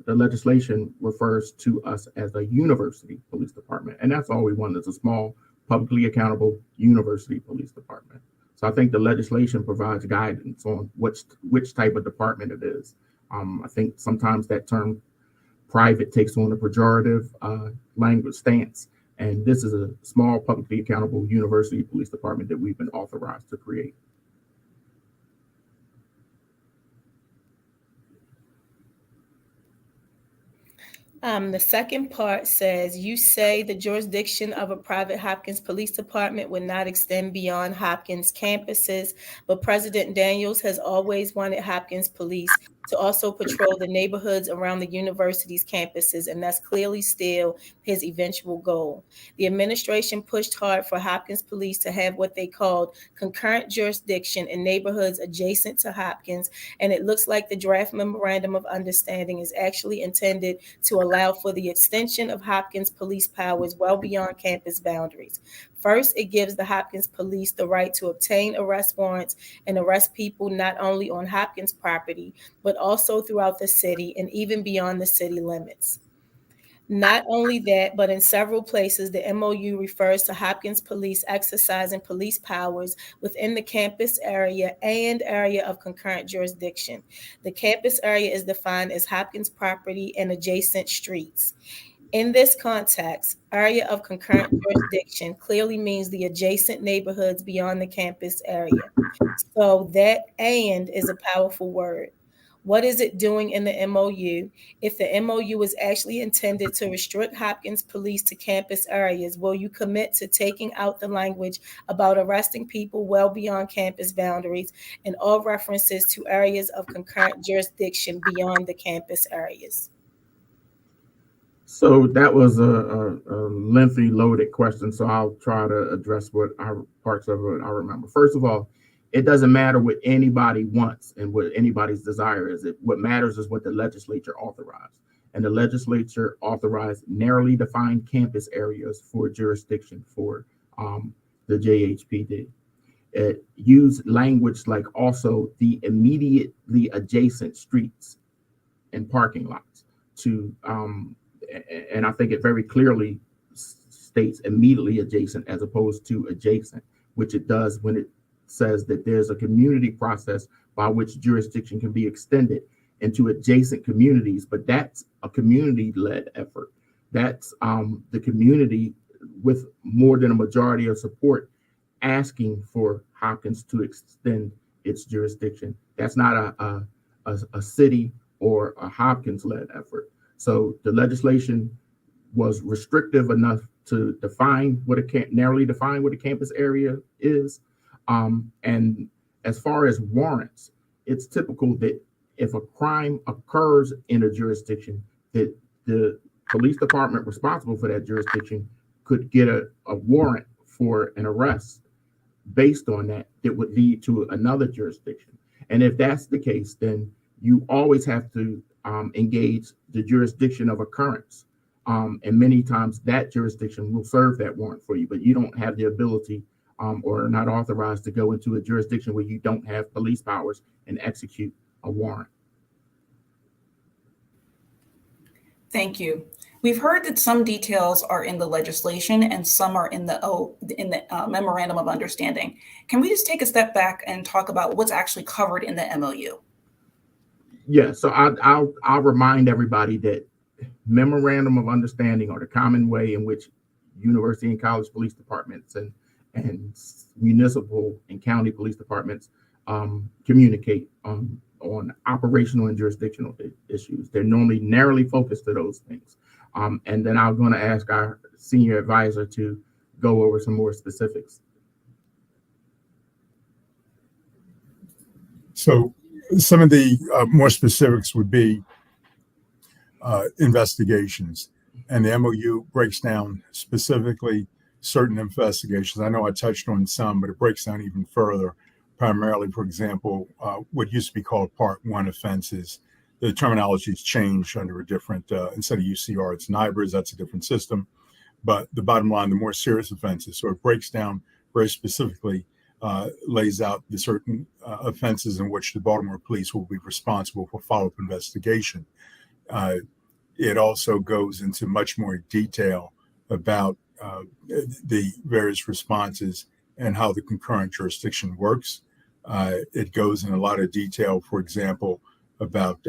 legislation refers to us as a university police department. And that's all we want, is a small, publicly accountable university police department. So I think the legislation provides guidance on which type of department it is. I think sometimes that term private takes on a pejorative language stance. And this is a small, publicly accountable university police department that we've been authorized to create. The second part says, you say the jurisdiction of a private Hopkins police department would not extend beyond Hopkins campuses, but President Daniels has always wanted Hopkins police to also patrol the neighborhoods around the university's campuses, and that's clearly still his eventual goal. The administration pushed hard for Hopkins police to have what they called concurrent jurisdiction in neighborhoods adjacent to Hopkins, and it looks like the draft Memorandum of Understanding is actually intended to allow for the extension of Hopkins police powers well beyond campus boundaries. First, it gives the Hopkins police the right to obtain arrest warrants and arrest people not only on Hopkins property, but also throughout the city and even beyond the city limits. Not only that, but in several places, the MOU refers to Hopkins police exercising police powers within the campus area and area of concurrent jurisdiction. The campus area is defined as Hopkins property and adjacent streets. In this context, area of concurrent jurisdiction clearly means the adjacent neighborhoods beyond the campus area. So that "and" is a powerful word. What is it doing in the MOU? If the MOU is actually intended to restrict Hopkins police to campus areas, will you commit to taking out the language about arresting people well beyond campus boundaries and all references to areas of concurrent jurisdiction beyond the campus areas? So that was a lengthy, loaded question. So I'll try to address what parts of it I remember. First of all, it doesn't matter what anybody wants and what anybody's desire is. What matters is what the legislature authorized. And the legislature authorized narrowly defined campus areas for jurisdiction for the Jhpd. It used language like also the immediately adjacent streets and parking lots to and I think it very clearly states immediately adjacent as opposed to adjacent, which it does when it says that there's a community process by which jurisdiction can be extended into adjacent communities, but that's a community-led effort. That's the community with more than a majority of support asking for Hopkins to extend its jurisdiction. That's not a city or a Hopkins-led effort. So the legislation was restrictive enough to narrowly define what a campus area is. And as far as warrants, it's typical that if a crime occurs in a jurisdiction, that the police department responsible for that jurisdiction could get a warrant for an arrest based on that would lead to another jurisdiction. And if that's the case, then you always have to engage the jurisdiction of occurrence. And many times that jurisdiction will serve that warrant for you, but you don't have the ability or are not authorized to go into a jurisdiction where you don't have police powers and execute a warrant. Thank you. We've heard that some details are in the legislation and some are in the Memorandum of Understanding. Can we just take a step back and talk about what's actually covered in the MOU? Yeah, so I'll remind everybody that Memorandum of Understanding are the common way in which university and college police departments and municipal and county police departments communicate on operational and jurisdictional issues. They're normally narrowly focused to those things. And then I'm going to ask our senior advisor to go over some more specifics. So some of the more specifics would be investigations. And the MOU breaks down specifically certain investigations. I know I touched on some, but it breaks down even further. Primarily, for example, what used to be called Part 1 offenses. The terminology has changed under a different, instead of UCR, it's NIBRS, that's a different system. But the bottom line, the more serious offenses. So it breaks down very specifically, lays out the certain offenses in which the Baltimore police will be responsible for follow-up investigation. It also goes into much more detail about the various responses and how the concurrent jurisdiction works. It goes in a lot of detail, for example, about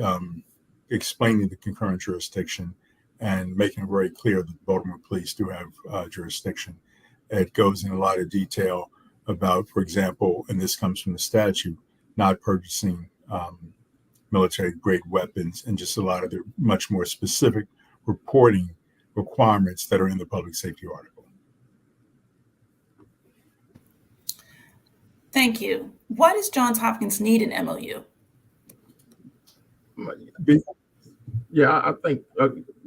explaining the concurrent jurisdiction and making it very clear that the Baltimore police do have jurisdiction. It goes in a lot of detail about, for example, and this comes from the statute, not purchasing military-grade weapons, and just a lot of the much more specific reporting requirements that are in the public safety article. Thank you. Why does Johns Hopkins need an MOU? Be- Yeah, I think.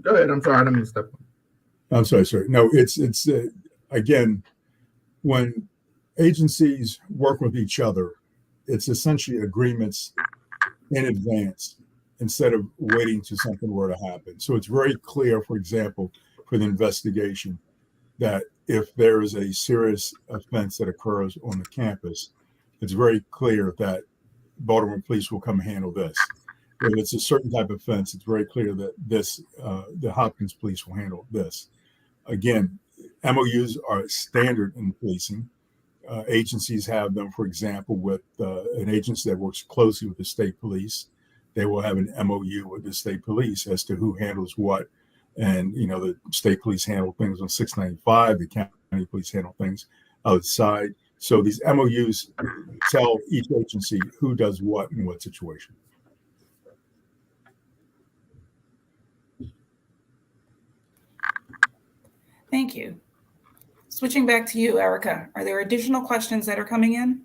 Go ahead. I'm sorry. I didn't mean to step on. I'm sorry, sir. No, it's again, when agencies work with each other, it's essentially agreements in advance instead of waiting to something were to happen. So it's very clear, for example, for the investigation, that if there is a serious offense that occurs on the campus, it's very clear that Baltimore police will come handle this. If it's a certain type of offense, it's very clear that the Hopkins police will handle this. Again, MOUs are standard in policing. Agencies have them, for example, with an agency that works closely with the state police. They will have an MOU with the state police as to who handles what. And, the state police handle things on 695, the county police handle things outside. So these MOUs tell each agency who does what in what situation. Thank you. Switching back to you, Erica, are there additional questions that are coming in?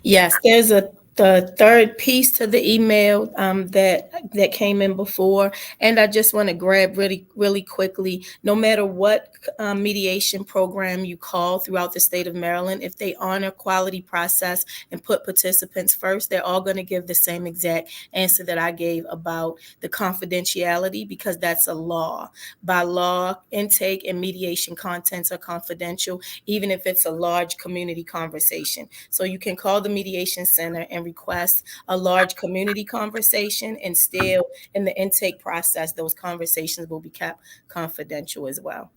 Yes, there's the third piece to the email that came in before, and I just want to grab really quickly. No matter what mediation program you call throughout the state of Maryland, if they honor quality process and put participants first, they're all going to give the same exact answer that I gave about the confidentiality, because that's a law. By law, intake and mediation contents are confidential, even if it's a large community conversation. So you can call the mediation center and request a large community conversation, and still in the intake process, those conversations will be kept confidential as well.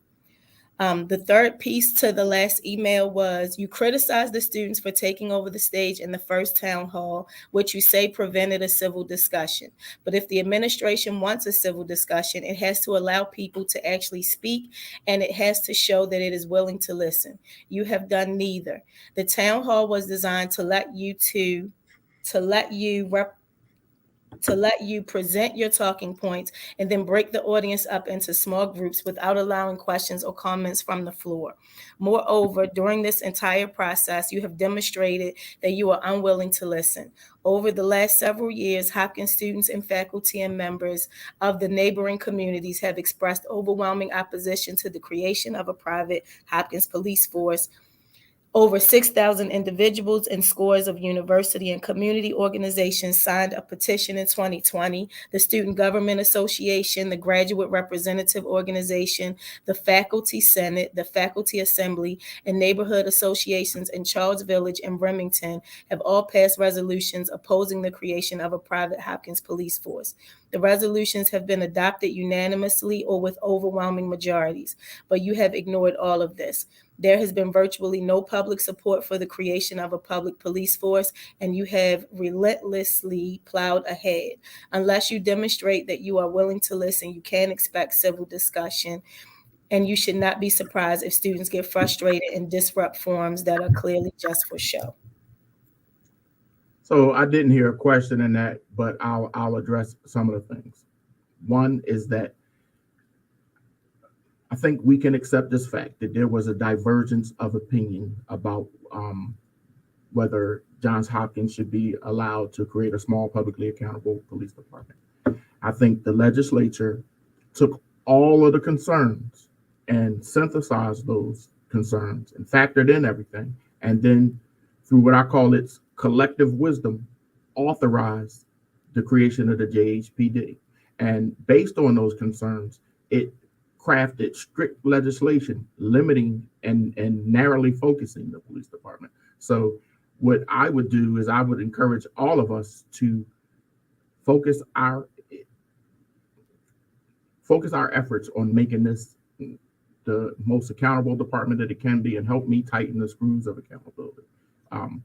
The third piece to the last email was, you criticized the students for taking over the stage in the first town hall, which you say prevented a civil discussion. But if the administration wants a civil discussion, it has to allow people to actually speak, and it has to show that it is willing to listen. You have done neither. The town hall was designed to let you present your talking points and then break the audience up into small groups without allowing questions or comments from the floor. Moreover, during this entire process, you have demonstrated that you are unwilling to listen. Over the last several years, Hopkins students and faculty and members of the neighboring communities have expressed overwhelming opposition to the creation of a private Hopkins police force. Over 6,000 individuals and scores of university and community organizations signed a petition in 2020. The Student Government Association, the Graduate Representative Organization, the Faculty Senate, the Faculty Assembly, and neighborhood associations in Charles Village and Remington have all passed resolutions opposing the creation of a private Hopkins police force. The resolutions have been adopted unanimously or with overwhelming majorities, but you have ignored all of this. There has been virtually no public support for the creation of a public police force, and you have relentlessly plowed ahead. Unless you demonstrate that you are willing to listen, you can't expect civil discussion, and you should not be surprised if students get frustrated and disrupt forums that are clearly just for show. So I didn't hear a question in that, but I'll address some of the things. One is that I think we can accept this fact that there was a divergence of opinion about whether Johns Hopkins should be allowed to create a small publicly accountable police department. I think the legislature took all of the concerns and synthesized those concerns and factored in everything, and then through what I call its collective wisdom, authorized the creation of the Jhpd. And based on those concerns, it crafted strict legislation limiting and narrowly focusing the police department. So what I would do is I would encourage all of us to focus our efforts on making this the most accountable department that it can be, and help me tighten the screws of accountability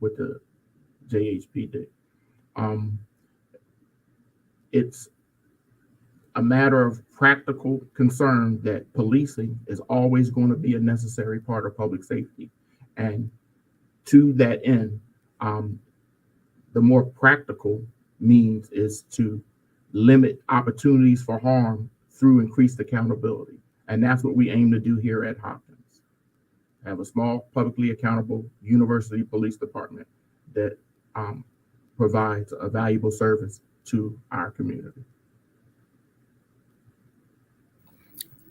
with the Jhpd. It's a matter of practical concern that policing is always going to be a necessary part of public safety. And to that end, the more practical means is to limit opportunities for harm through increased accountability. And that's what we aim to do here at Hopkins. Have a small, publicly accountable university police department that provides a valuable service to our community.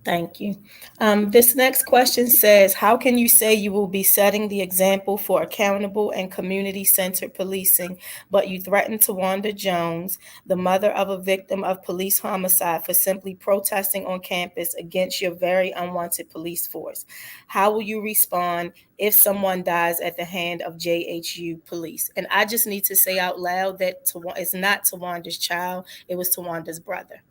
Thank you. This next question says, how can you say you will be setting the example for accountable and community-centered policing, but you threaten Tawanda Jones, the mother of a victim of police homicide, for simply protesting on campus against your very unwanted police force? How will you respond if someone dies at the hand of JHU police? And I just need to say out loud that it's not Tawanda's child, it was Tawanda's brother.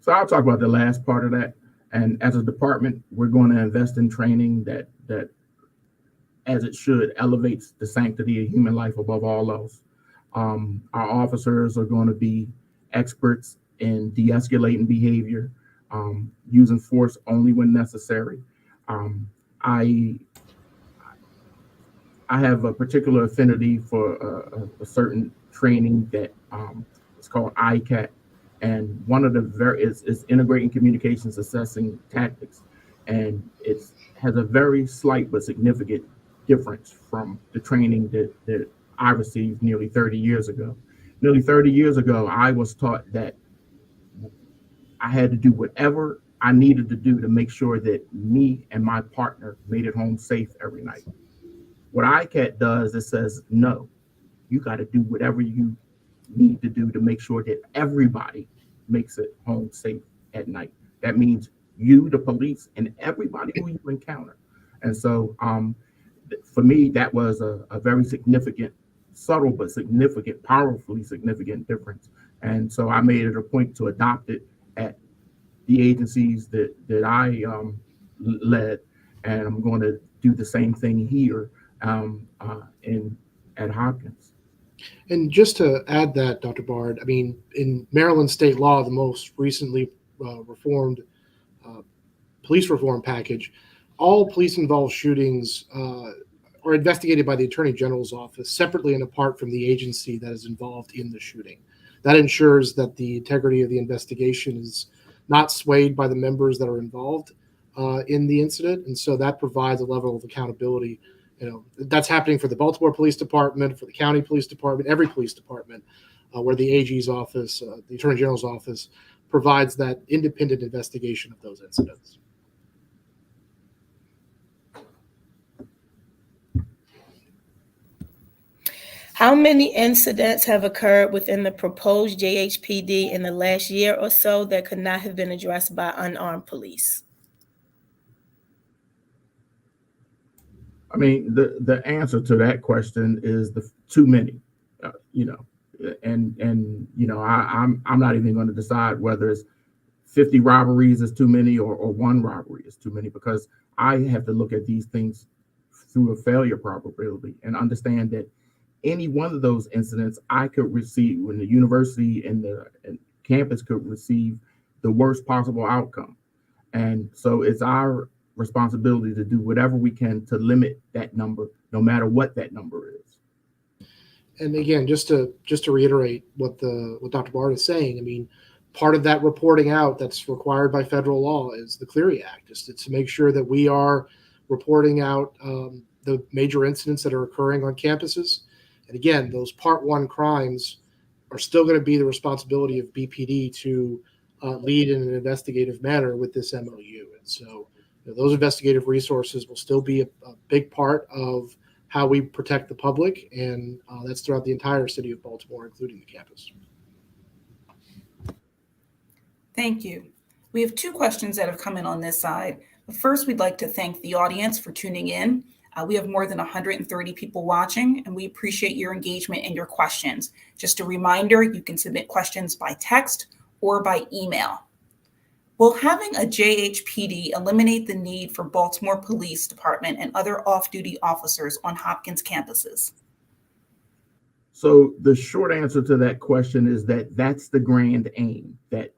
So I'll talk about the last part of that. And as a department, we're going to invest in training that as it should, elevates the sanctity of human life above all else. Our officers are going to be experts in de-escalating behavior, using force only when necessary. I have a particular affinity for a certain training that is called ICAT. And one of the is integrating communications assessing tactics. And it has a very slight but significant difference from the training that I received nearly 30 years ago. Nearly 30 years ago, I was taught that I had to do whatever I needed to do to make sure that me and my partner made it home safe every night. What ICAT does, it says, no, you got to do whatever you need to do to make sure that everybody makes it home safe at night. That means you, the police, and everybody who you encounter. And so for me, that was a very significant, subtle but significant, powerfully significant difference. And so I made it a point to adopt it at the agencies that I led, and I'm going to do the same thing here at Hopkins. And just to add that, Dr. Bard, I mean, in Maryland state law, the most recently reformed police reform package, all police-involved shootings are investigated by the Attorney General's office separately and apart from the agency that is involved in the shooting. That ensures that the integrity of the investigation is not swayed by the members that are involved in the incident, and so that provides a level of accountability. You know, that's happening for the Baltimore Police Department, for the county police department, every police department, where the AG's office, the Attorney General's office, provides that independent investigation of those incidents. How many incidents have occurred within the proposed JHPD in the last year or so that could not have been addressed by unarmed police? I mean, the answer to that question is too many, and I'm not even going to decide whether it's 50 robberies is too many or one robbery is too many, because I have to look at these things through a failure probability and understand that any one of those incidents I could receive when the university and the campus could receive the worst possible outcome. And so it's our responsibility to do whatever we can to limit that number, no matter what that number is. And again, just to reiterate what Dr. Bard is saying, I mean, part of that reporting out that's required by federal law is the Clery Act, is to make sure that we are reporting out the major incidents that are occurring on campuses. And again, those Part 1 crimes are still going to be the responsibility of BPD to lead in an investigative manner with this MOU. And so those investigative resources will still be a big part of how we protect the public, and that's throughout the entire city of Baltimore, including the campus. Thank you. We have two questions that have come in on this side. But first, we'd like to thank the audience for tuning in. We have more than 130 people watching, and we appreciate your engagement and your questions. Just a reminder, you can submit questions by text or by email. Will having a JHPD eliminate the need for Baltimore Police Department and other off-duty officers on Hopkins campuses? So the short answer to that question is that that's the grand aim, that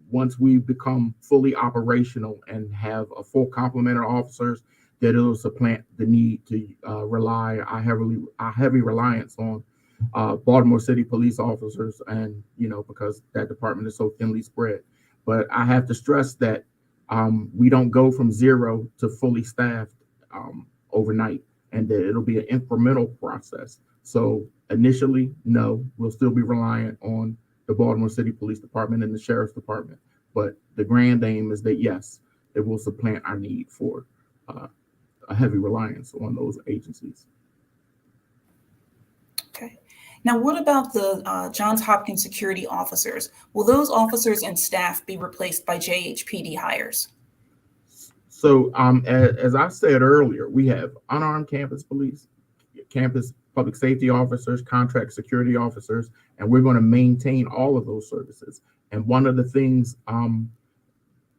once we become fully operational and have a full complement of officers, that it'll supplant the need to rely our heavy reliance on Baltimore City police officers, and because that department is so thinly spread. But I have to stress that we don't go from zero to fully staffed overnight, and that it'll be an incremental process. So initially, no, we'll still be reliant on the Baltimore City Police Department and the Sheriff's Department. But the grand aim is that, yes, it will supplant our need for a heavy reliance on those agencies. Okay. Now, what about the Johns Hopkins security officers? Will those officers and staff be replaced by Jhpd hires? So as I said earlier, we have unarmed campus police, campus public safety officers, contract security officers, and we're going to maintain all of those services. And one of the things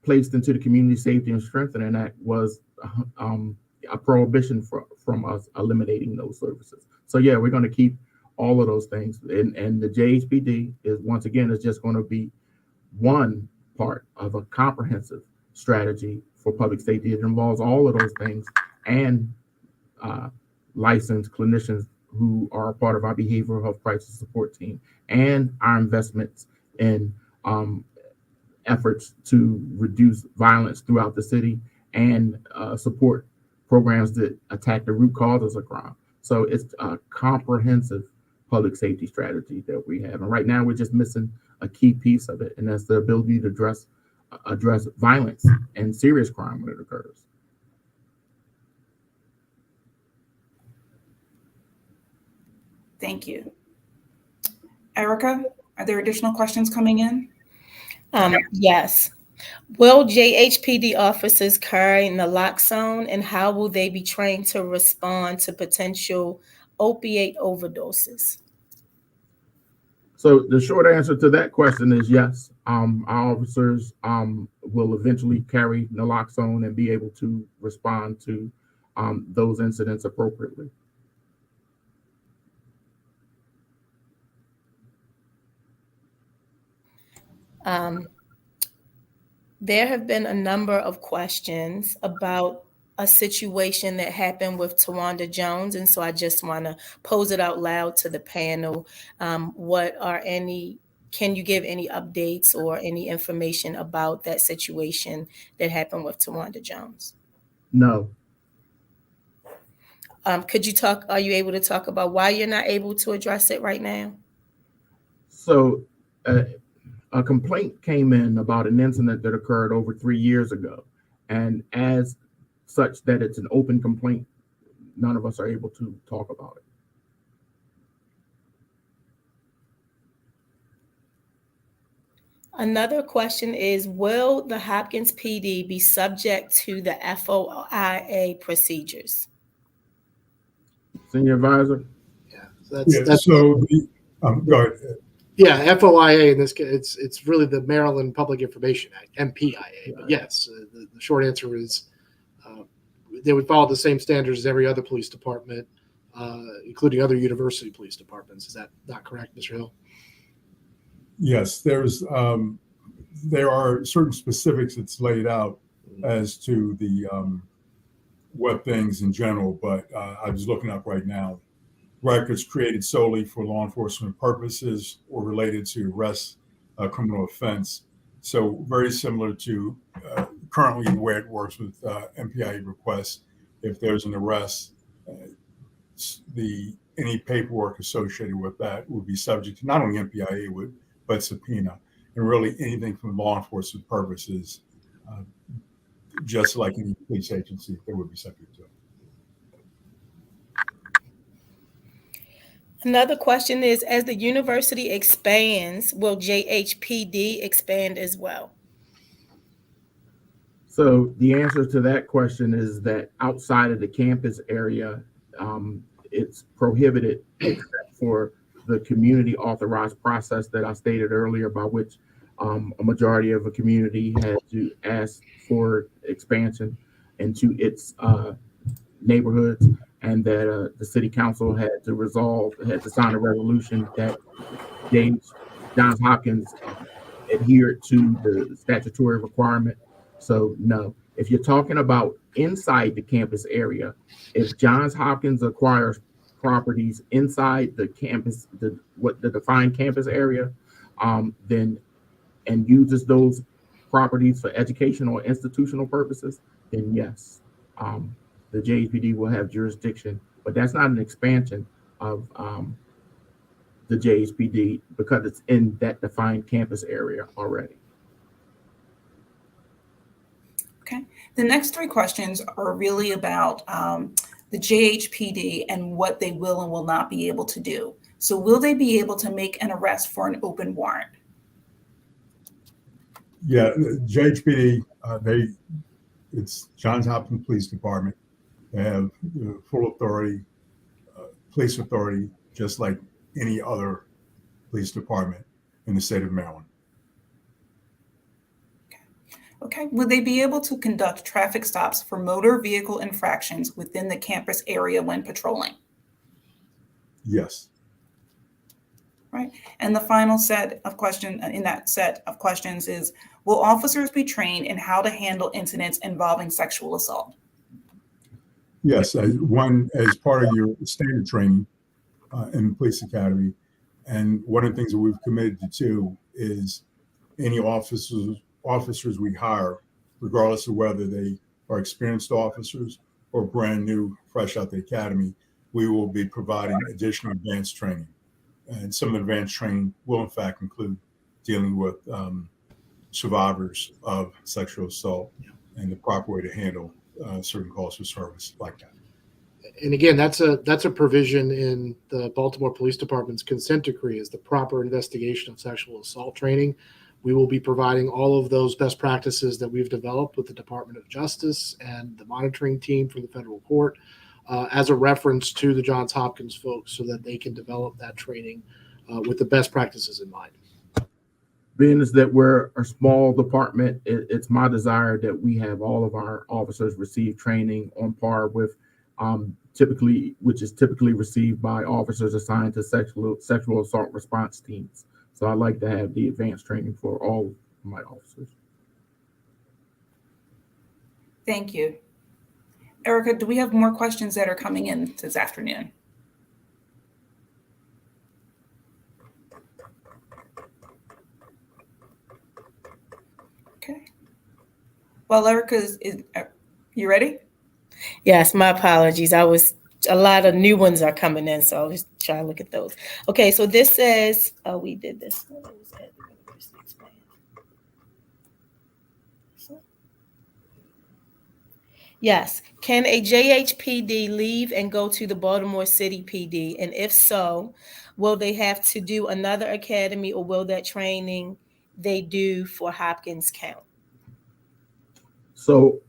placed into the Community Safety and Strengthening Act was a prohibition from us eliminating those services. So yeah, we're going to keep all of those things. And the Jhpd is, once again, is just going to be one part of a comprehensive strategy for public safety. It involves all of those things and licensed clinicians who are a part of our behavioral health crisis support team, and our investments in efforts to reduce violence throughout the city and support programs that attack the root causes of crime. So it's a comprehensive public safety strategy that we have. And right now we're just missing a key piece of it, and that's the ability to address violence and serious crime when it occurs. Thank you. Erica, are there additional questions coming in? Yes. Will Jhpd officers carry naloxone, and how will they be trained to respond to potential opiate overdoses? So the short answer to that question is yes. Our officers will eventually carry naloxone and be able to respond to those incidents appropriately. There have been a number of questions about a situation that happened with Tawanda Jones, and so I just want to pose it out loud to the panel. Can you give any updates or any information about that situation that happened with Tawanda Jones? No. Are you able to talk about why you're not able to address it right now? So a complaint came in about an incident that occurred over 3 years ago. And as such that it's an open complaint, none of us are able to talk about it. Another question is, will the Hopkins PD be subject to the FOIA procedures? Senior advisor? Yeah, Go ahead. Yeah, FOIA in this case, it's really the Maryland Public Information Act, MPIA. But yes, the short answer is they would follow the same standards as every other police department, including other university police departments. Is that not correct, Mr. Hill? Yes, there are certain specifics that's laid out as to the what things in general, but I was looking up right now. Records created solely for law enforcement purposes or related to arrest, criminal offense. So very similar to currently the way it works with MPIA requests. If there's an arrest, any paperwork associated with that would be subject to not only MPIA but subpoena, and really anything from law enforcement purposes, just like any police agency, they would be subject to it. Another question is, as the university expands, will Jhpd expand as well? So the answer to that question is that outside of the campus area, it's prohibited except for the community authorized process that I stated earlier, by which a majority of a community had to ask for expansion into its neighborhoods, and that the city council had to sign a resolution that Johns Hopkins adhered to the statutory requirement. So no, if you're talking about inside the campus area, if Johns Hopkins acquires properties inside the campus, the defined campus area, then and uses those properties for educational or institutional purposes, then yes, the Jhpd will have jurisdiction. But that's not an expansion of the Jhpd because it's in that defined campus area already. Okay. The next three questions are really about the Jhpd and what they will and will not be able to do. So will they be able to make an arrest for an open warrant? Yeah, Jhpd, it's Johns Hopkins Police Department. They have full authority, police authority, just like any other police department in the state of Maryland. Okay. Would they be able to conduct traffic stops for motor vehicle infractions within the campus area when patrolling? Yes. Right. And the final set of questions in that set of questions is, will officers be trained in how to handle incidents involving sexual assault? Yes, one as part of your standard training in the police academy. And one of the things that we've committed to is any officers we hire, regardless of whether they are experienced officers or brand new, fresh out the academy, we will be providing additional advanced training. And some advanced training will in fact include dealing with survivors of sexual assault and the proper way to handle certain calls for service like that. And again, that's a provision in the Baltimore Police Department's consent decree, is the proper investigation of sexual assault training. We will be providing all of those best practices that we've developed with the Department of Justice and the monitoring team from the federal court as a reference to the Johns Hopkins folks so that they can develop that training with the best practices in mind. Being as that we're a small department, it's my desire that we have all of our officers receive training on par with which is typically received by officers assigned to sexual assault response teams. So I'd like to have the advanced training for all of my officers. Thank you. Erica, do we have more questions that are coming in this afternoon? Okay. Well, Erica, you ready? Yes, my apologies. A lot of new ones are coming in, so I was trying to look at those. Okay, so this says, we did this one. Yes. Can a Jhpd leave and go to the Baltimore City PD? And if so, will they have to do another academy, or will that training they do for Hopkins count? So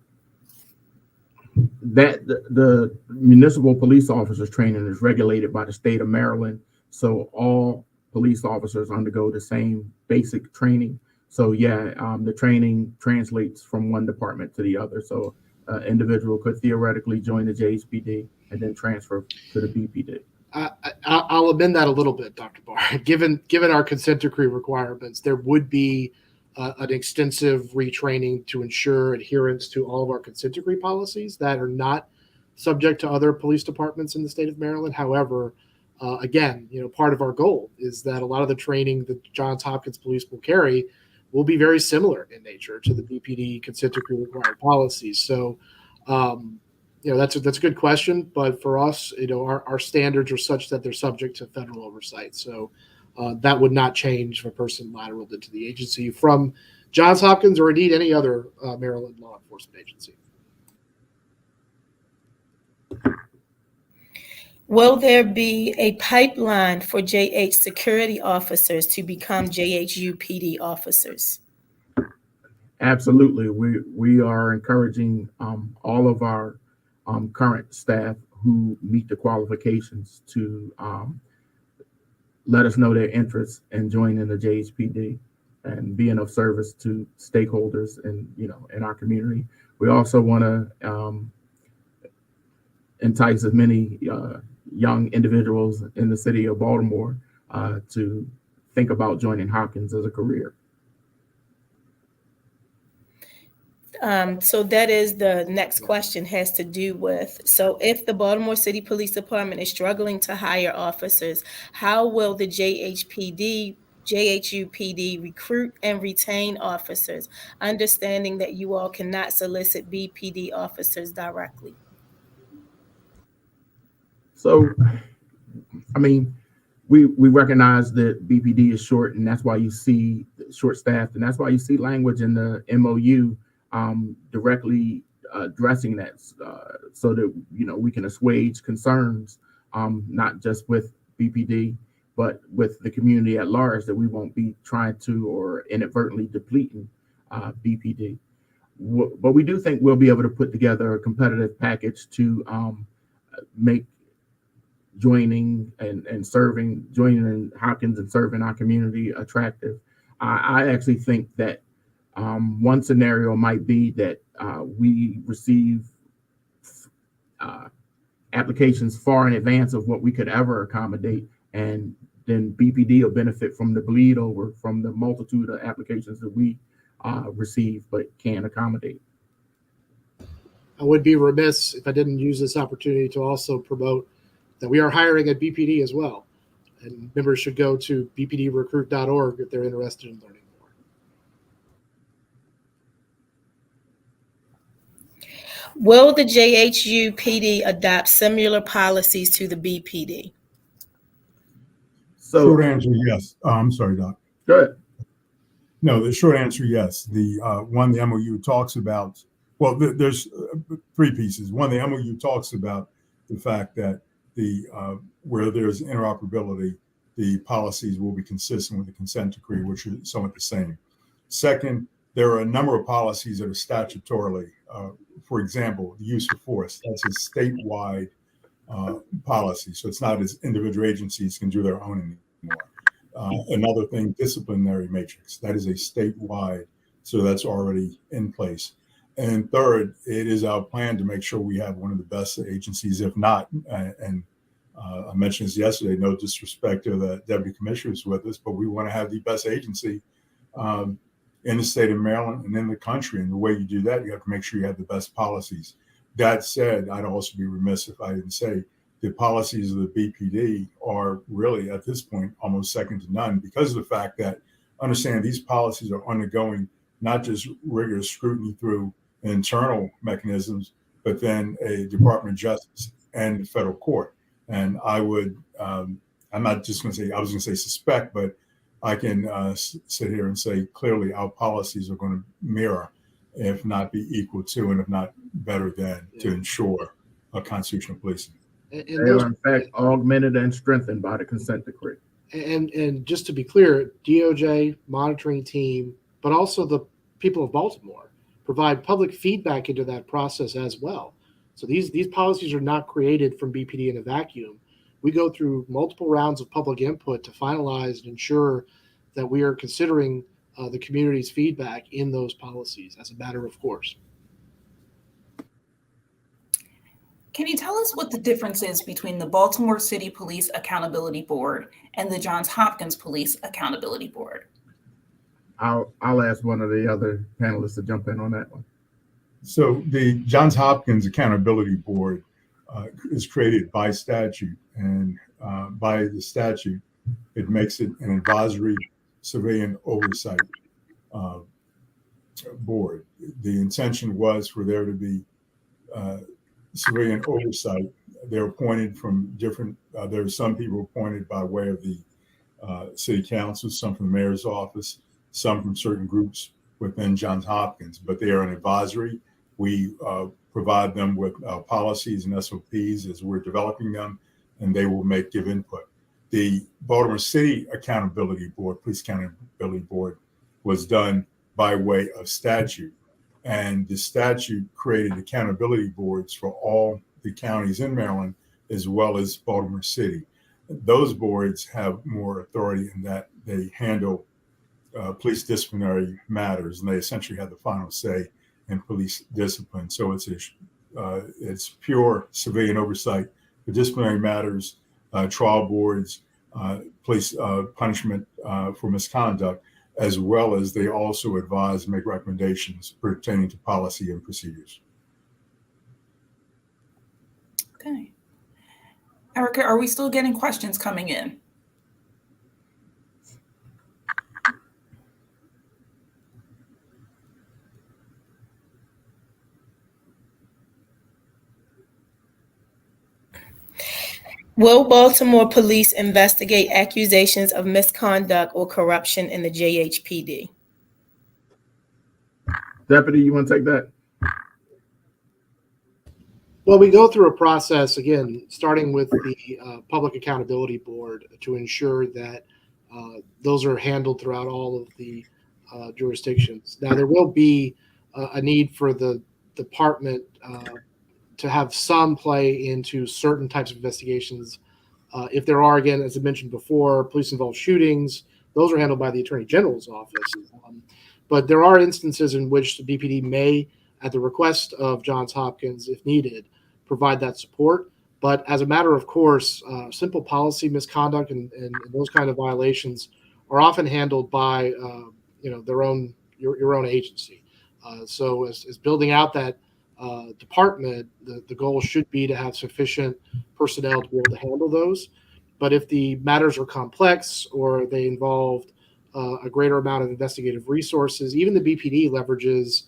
that the municipal police officers training is regulated by the state of Maryland. So all police officers undergo the same basic training. So yeah, the training translates from one department to the other. So an individual could theoretically join the Jhpd and then transfer to the BPD. I'll amend that a little bit, Dr. Barr. Given our consent decree requirements, there would be an extensive retraining to ensure adherence to all of our consent decree policies that are not subject to other police departments in the state of Maryland. However, again, part of our goal is that a lot of the training that Johns Hopkins Police will carry will be very similar in nature to the BPD consent decree required policies. So, that's a good question. But for us, our standards are such that they're subject to federal oversight. So that would not change if a person lateraled into the agency from Johns Hopkins or indeed any other Maryland law enforcement agency. Will there be a pipeline for JH security officers to become JHUPD officers? Absolutely. We are encouraging all of our current staff who meet the qualifications to let us know their interest in joining the Jhpd and being of service to stakeholders in our community. We also want to entice as many young individuals in the city of Baltimore to think about joining Hopkins as a career. So that is the next question, has to do with, so if the Baltimore City Police Department is struggling to hire officers, how will the JHUPD recruit and retain officers, understanding that you all cannot solicit BPD officers directly? So I mean, we recognize that BPD is short, and that's why you see short-staffed, and that's why you see language in the MOU directly addressing that, so that we can assuage concerns, not just with BPD, but with the community at large, that we won't be trying to or inadvertently depleting BPD. But we do think we'll be able to put together a competitive package to make joining in Hopkins and serving our community attractive. I actually think that one scenario might be that we receive applications far in advance of what we could ever accommodate, and then BPD will benefit from the bleed over from the multitude of applications that we receive but can't accommodate. I would be remiss if I didn't use this opportunity to also promote that we are hiring at BPD as well. And members should go to bpdrecruit.org if they're interested in learning more. Will the Jhpd adopt similar policies to the BPD? So, Short answer, yes. I'm sorry, Doc. go ahead. No, the short answer, yes. The MOU talks about, well, there's three pieces. One, the MOU talks about the fact that where there's interoperability, the policies will be consistent with the consent decree, which is somewhat the same. Second, there are a number of policies that are statutorily, for example, the use of force, that's a statewide policy. So it's not as individual agencies can do their own anymore. Another thing, disciplinary matrix, that is a statewide, so that's already in place. And third, it is our plan to make sure we have one of the best agencies, if not, and I mentioned this yesterday, no disrespect to the deputy commissioners with us, but we want to have the best agency in the state of Maryland and in the country. And the way you do that, you have to make sure you have the best policies. That said, I'd also be remiss if I didn't say the policies of the BPD are really, at this point, almost second to none, because of the fact that, understand, these policies are undergoing not just rigorous scrutiny through internal mechanisms, but then a Department of Justice and federal court. And I would, I'm not just going to say, I was going to say suspect, but I can sit here and say clearly our policies are going to mirror, if not be equal to, and if not better than, to ensure a constitutional policing. They are in fact augmented and strengthened by the consent decree. And just to be clear, DOJ monitoring team, but also the people of Baltimore provide public feedback into that process as well. So these policies are not created from BPD in a vacuum. We go through multiple rounds of public input to finalize and ensure that we are considering the community's feedback in those policies as a matter of course. Can you tell us what the difference is between the Baltimore City Police Accountability Board and the Johns Hopkins Police Accountability Board? I'll ask one of the other panelists to jump in on that one. So the Johns Hopkins Accountability Board is created by statute, and by the statute, it makes it an advisory civilian oversight board. The intention was for there to be civilian oversight. They're appointed from different, there are some people appointed by way of the city council, some from the mayor's office, some from certain groups within Johns Hopkins, but they are an advisory. We provide them with policies and SOPs as we're developing them, and they will give input. The Baltimore City Accountability Board, Police Accountability Board, was done by way of statute. And the statute created accountability boards for all the counties in Maryland, as well as Baltimore City. Those boards have more authority in that they handle police disciplinary matters, and they essentially have the final say in police discipline. So it's pure civilian oversight for disciplinary matters, trial boards, police punishment for misconduct, as well as they also advise and make recommendations pertaining to policy and procedures. Okay. Erica, are we still getting questions coming in? Will Baltimore police investigate accusations of misconduct or corruption in the Jhpd? Deputy, you want to take that? Well, we go through a process, again, starting with the Public Accountability Board to ensure that those are handled throughout all of the jurisdictions. Now, there will be a need for the department to have some play into certain types of investigations. If there are, again, as I mentioned before, police-involved shootings, those are handled by the Attorney General's office. But there are instances in which the BPD may, at the request of Johns Hopkins, if needed, provide that support. But as a matter of course, simple policy misconduct and those kind of violations are often handled by your own agency. So as building out that department, the goal should be to have sufficient personnel to be able to handle those. But if the matters are complex or they involved a greater amount of investigative resources, even the BPD leverages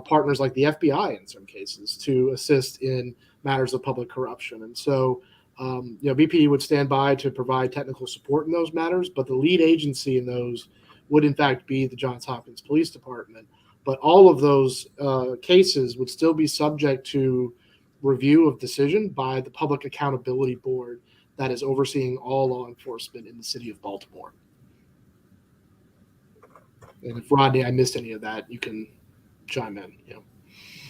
partners like the FBI in some cases to assist in matters of public corruption. And so, BPD would stand by to provide technical support in those matters, but the lead agency in those would in fact be the Johns Hopkins Police Department. But all of those cases would still be subject to review of decision by the Public Accountability Board that is overseeing all law enforcement in the city of Baltimore. And if Rodney, I missed any of that, you can chime in.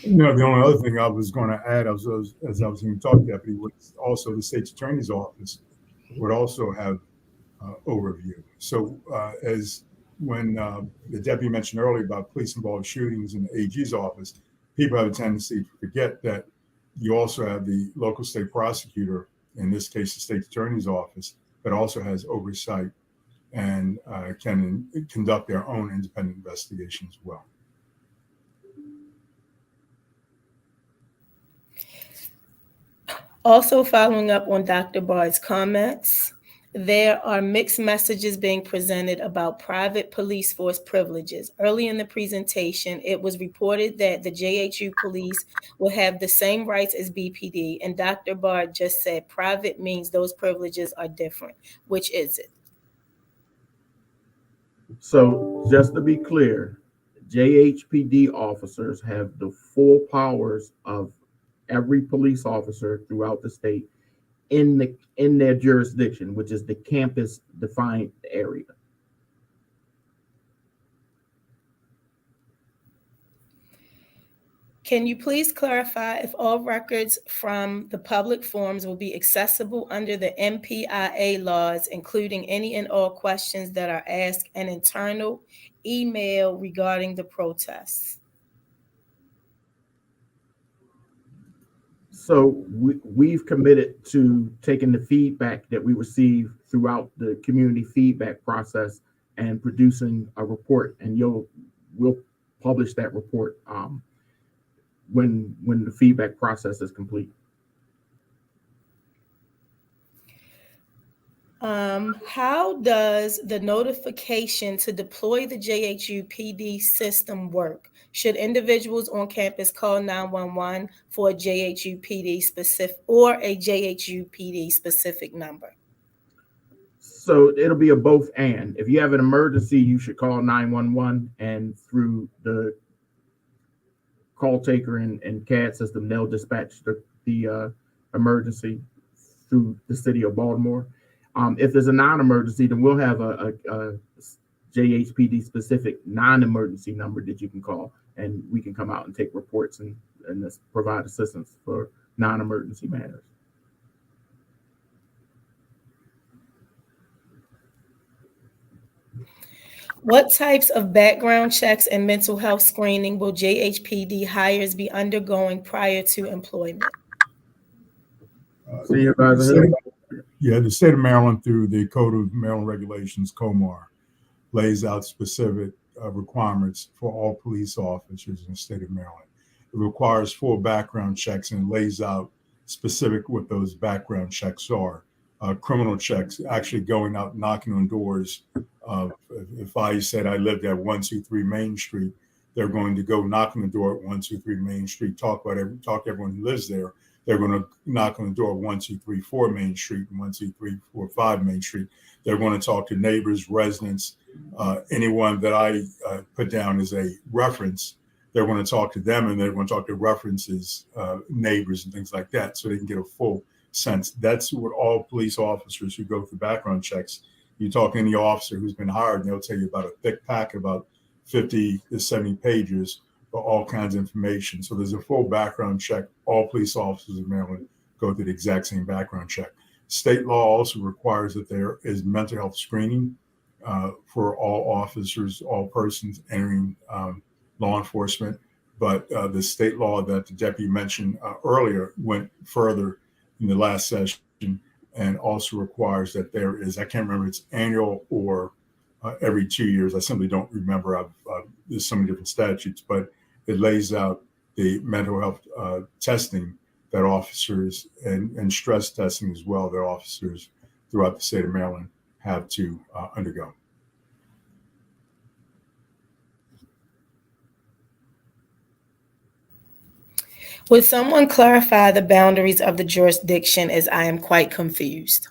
The only other thing I was going to add, as I was going to talk, Deputy, was also the state's attorney's office would also have overview. So when the deputy mentioned earlier about police-involved shootings in the AG's office, people have a tendency to forget that you also have the local state prosecutor, in this case, the state attorney's office, that also has oversight and can conduct their own independent investigation as well. Also following up on Dr. Bard's comments, there are mixed messages being presented about private police force privileges. Early in the presentation, it was reported that the JHU police will have the same rights as BPD, and Dr. Bard just said private means those privileges are different. Which is it? So just to be clear, JHPD officers have the full powers of every police officer throughout the state in their jurisdiction, which is the campus defined area. Can you please clarify if all records from the public forums will be accessible under the MPIA laws, including any and all questions that are asked an internal email regarding the protests? So we've committed to taking the feedback that we receive throughout the community feedback process and producing a report, and we'll publish that report when the feedback process is complete. How does the notification to deploy the Jhupd system work? Should individuals on campus call 911 for a Jhupd specific number? So it'll be a both and. If you have an emergency, you should call 911, and through the call taker and CAD system, they'll dispatch the emergency through the city of Baltimore. If there's a non-emergency, then we'll have a JHPD specific non-emergency number that you can call, and we can come out and take reports and provide assistance for non-emergency matters. What types of background checks and mental health screening will JHPD hires be undergoing prior to employment? The state of Maryland, through the Code of Maryland Regulations, COMAR, lays out specific requirements for all police officers in the state of Maryland. It requires full background checks and lays out specific what those background checks are. Criminal checks, actually going out knocking on doors. If I said I lived at 123 Main Street, they're going to go knock on the door at 123 Main Street, talk to everyone who lives there, They're going to knock on the door of 1234 Main Street and 12345 Main Street. They're going to talk to neighbors, residents, anyone that I put down as a reference. They're going to talk to them, and they're going to talk to references, neighbors and things like that, so they can get a full sense. That's what all police officers who go through background checks, you talk to any officer who's been hired, and they'll tell you about a thick packet, about 50 to 70 pages for all kinds of information. So there's a full background check. All police officers in Maryland go through the exact same background check. State law also requires that there is mental health screening for all officers, all persons entering law enforcement. But the state law that the deputy mentioned earlier went further in the last session and also requires that there is, I can't remember, it's annual or every 2 years. I simply don't remember. There's so many different statutes, but it lays out the mental health testing that officers and stress testing as well that officers throughout the state of Maryland have to undergo. Would someone clarify the boundaries of the jurisdiction, as I am quite confused?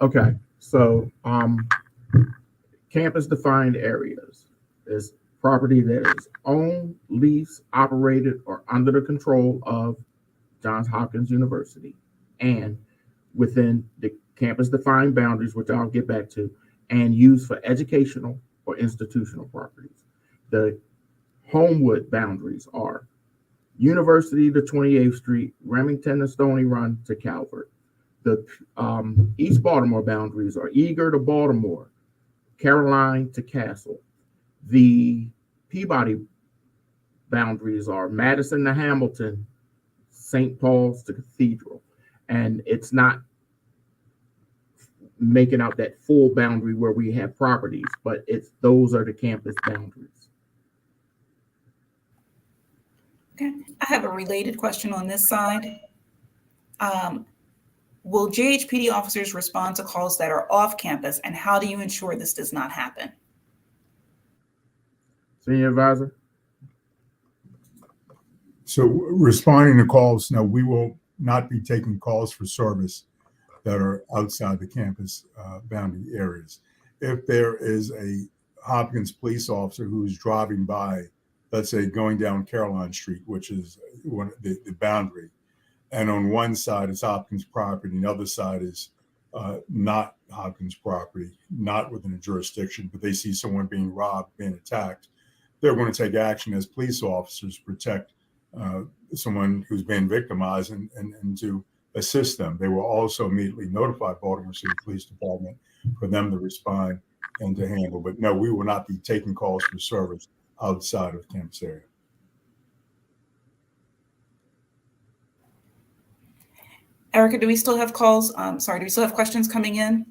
Okay, so campus defined areas is property that is owned, leased, operated, or under the control of Johns Hopkins University and within the campus defined boundaries, which I'll get back to, and used for educational or institutional properties. The Homewood boundaries are University to 28th Street, Remington to Stony Run to Calvert. The East Baltimore boundaries are Eager to Baltimore, Caroline to Castle. The Peabody boundaries are Madison to Hamilton, St. Paul's to Cathedral. And it's not making out that full boundary where we have properties, but those are the campus boundaries. Okay, I have a related question on this side. Will Jhpd officers respond to calls that are off campus, and how do you ensure this does not happen? Senior advisor? So responding to calls, now we will not be taking calls for service that are outside the campus boundary areas. If there is a Hopkins police officer who's driving by, let's say going down Caroline Street, which is the boundary, and on one side is Hopkins property, and the other side is not Hopkins property, not within a jurisdiction, but they see someone being robbed, being attacked, they're going to take action as police officers to protect someone who's been victimized and to assist them. They will also immediately notify Baltimore City Police Department for them to respond and to handle. But no, we will not be taking calls for service outside of the campus area. Erica, do we still have calls? Do we still have questions coming in?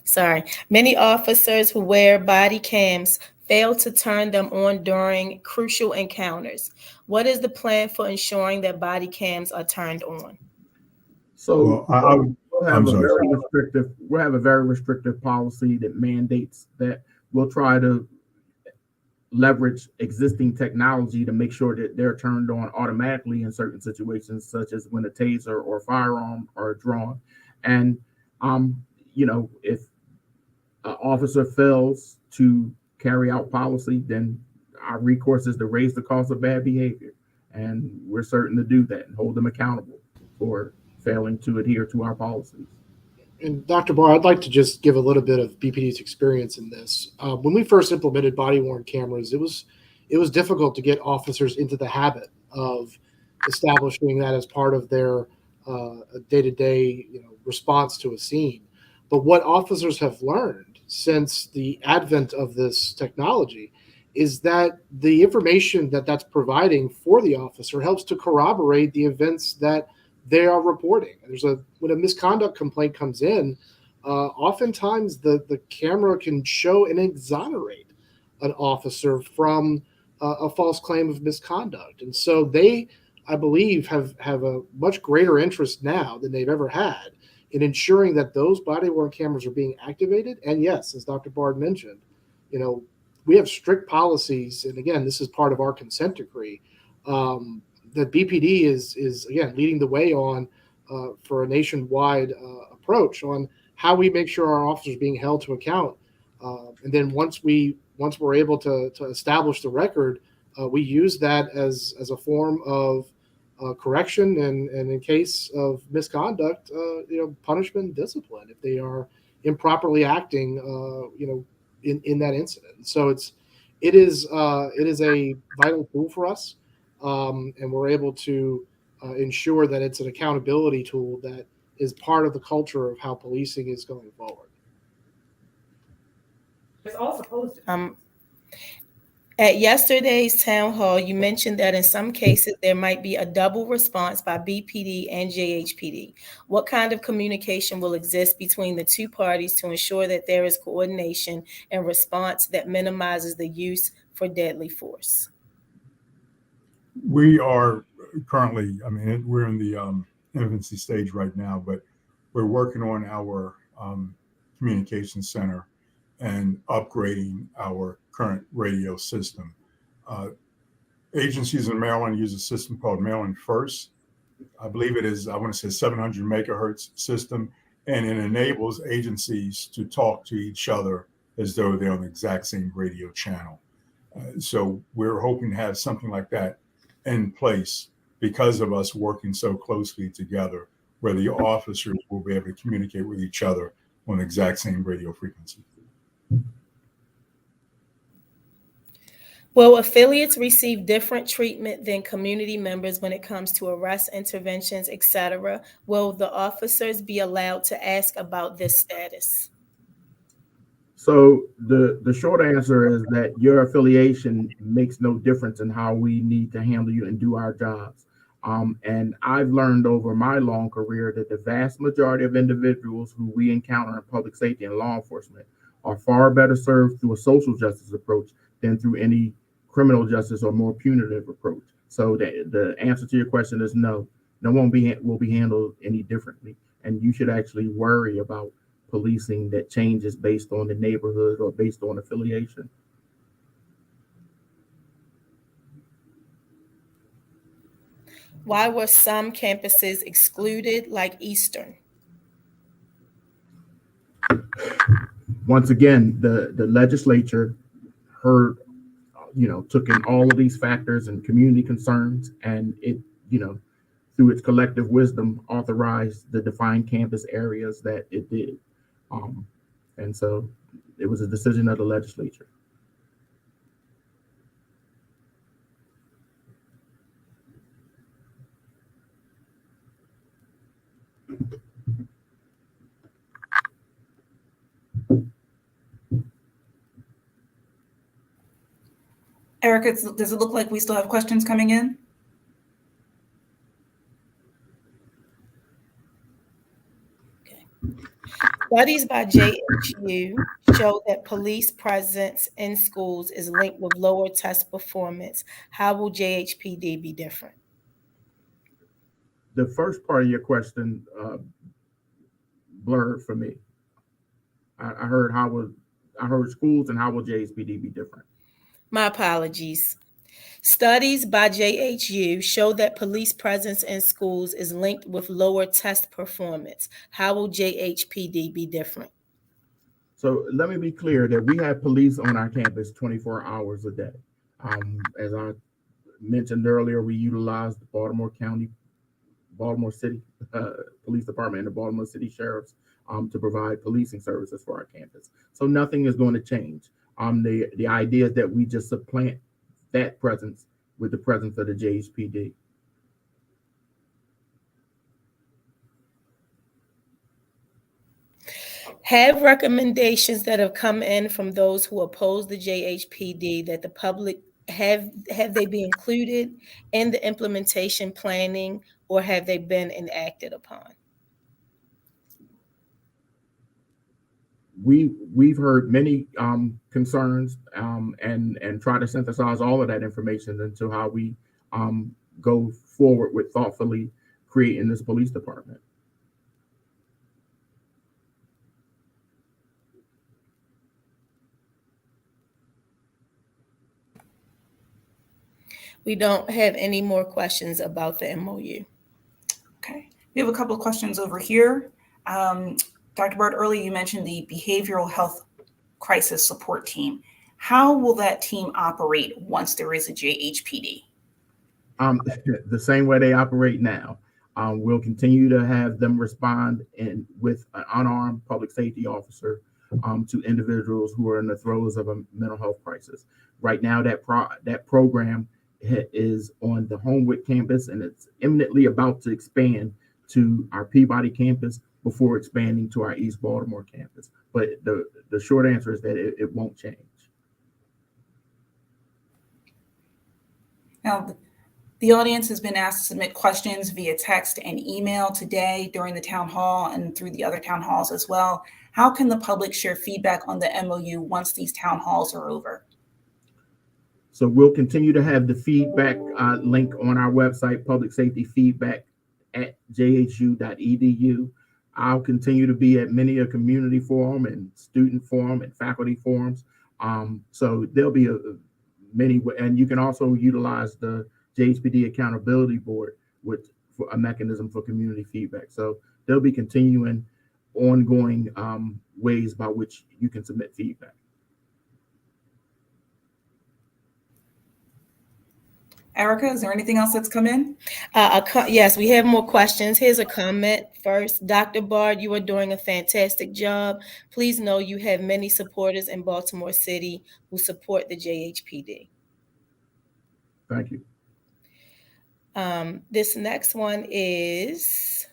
Sorry. Many officers who wear body cams fail to turn them on during crucial encounters. What is the plan for ensuring that body cams are turned on? So we'll have a very restrictive policy that mandates that we'll try to leverage existing technology to make sure that they're turned on automatically in certain situations, such as when a taser or firearm are drawn. And, if an officer fails to carry out policy, then our recourse is to raise the cost of bad behavior. And we're certain to do that and hold them accountable for failing to adhere to our policies. And Dr. Barr, I'd like to just give a little bit of BPD's experience in this. When we first implemented body-worn cameras, it was difficult to get officers into the habit of establishing that as part of their day-to-day response to a scene. But what officers have learned since the advent of this technology is that the information that's providing for the officer helps to corroborate the events that they are reporting. When a misconduct complaint comes in, oftentimes the camera can show and exonerate an officer from a false claim of misconduct. And so they, I believe, have a much greater interest now than they've ever had in ensuring that those body-worn cameras are being activated. And yes, as Dr. Bard mentioned, we have strict policies, and again, this is part of our consent decree, that BPD is again leading the way on for a nationwide approach on how we make sure our officers are being held to account. And then once we're able to establish the record, we use that as a form of correction, and in case of misconduct, punishment and discipline if they are improperly acting, in that incident. So it is a vital tool for us, and we're able to ensure that it's an accountability tool that is part of the culture of how policing is going forward. It's all supposed to. At yesterday's town hall, you mentioned that in some cases there might be a double response by BPD and Jhpd. What kind of communication will exist between the two parties to ensure that there is coordination and response that minimizes the use for deadly force? We are currently, we're in the infancy stage right now, but we're working on our communication center and upgrading our current radio system. Agencies in Maryland use a system called Maryland First. I believe it is, I want to say 700 megahertz system, and it enables agencies to talk to each other as though they're on the exact same radio channel. So we're hoping to have something like that in place because of us working so closely together, where the officers will be able to communicate with each other on the exact same radio frequency. Will affiliates receive different treatment than community members when it comes to arrest interventions, etc.? Will the officers be allowed to ask about this status? So the short answer is that your affiliation makes no difference in how we need to handle you and do our jobs. And I've learned over my long career that the vast majority of individuals who we encounter in public safety and law enforcement are far better served through a social justice approach than through any criminal justice or more punitive approach. So the answer to your question is no. No one will be handled any differently. And you should actually worry about policing that changes based on the neighborhood or based on affiliation. Why were some campuses excluded, like Eastern? Once again, the legislature heard, took in all of these factors and community concerns, and it, through its collective wisdom, authorized the defined campus areas that it did. And so it was a decision of the legislature. Erica, does it look like we still have questions coming in? Okay. Studies by JHU show that police presence in schools is linked with lower test performance. How will Jhpd be different? The first part of your question blurred for me. I heard schools and how will Jhpd be different? My apologies. Studies by JHU show that police presence in schools is linked with lower test performance. How will Jhpd be different? So let me be clear that we have police on our campus 24 hours a day. As I mentioned earlier, we utilize the Baltimore City Police Department and the Baltimore City Sheriffs to provide policing services for our campus. So nothing is going to change. The idea is that we just supplant that presence with the presence of the Jhpd. Have recommendations that have come in from those who oppose the Jhpd that the public have they been included in the implementation planning, or have they been enacted upon? We've heard many concerns and try to synthesize all of that information into how we go forward with thoughtfully creating this police department. We don't have any more questions about the MOU. Okay, we have a couple of questions over here. Dr. Bard, earlier you mentioned the Behavioral Health Crisis Support Team. How will that team operate once there is a Jhpd? The same way they operate now. We'll continue to have them respond with an unarmed public safety officer to individuals who are in the throes of a mental health crisis. Right now, that program is on the Homewood campus, and it's imminently about to expand to our Peabody campus before expanding to our East Baltimore campus. But the short answer is that it won't change. Now, the audience has been asked to submit questions via text and email today during the town hall and through the other town halls as well. How can the public share feedback on the MOU once these town halls are over? So we'll continue to have the feedback link on our website, public safety feedback at jhu.edu. I'll continue to be at many a community forum and student forum and faculty forums. So there'll be many, and you can also utilize the Jhpd Accountability Board for a mechanism for community feedback. So there'll be continuing, ongoing ways by which you can submit feedback. Erica, is there anything else that's come in? Yes, we have more questions. Here's a comment first. Dr. Bard, you are doing a fantastic job. Please know you have many supporters in Baltimore City who support the Jhpd. Thank you. This next one is...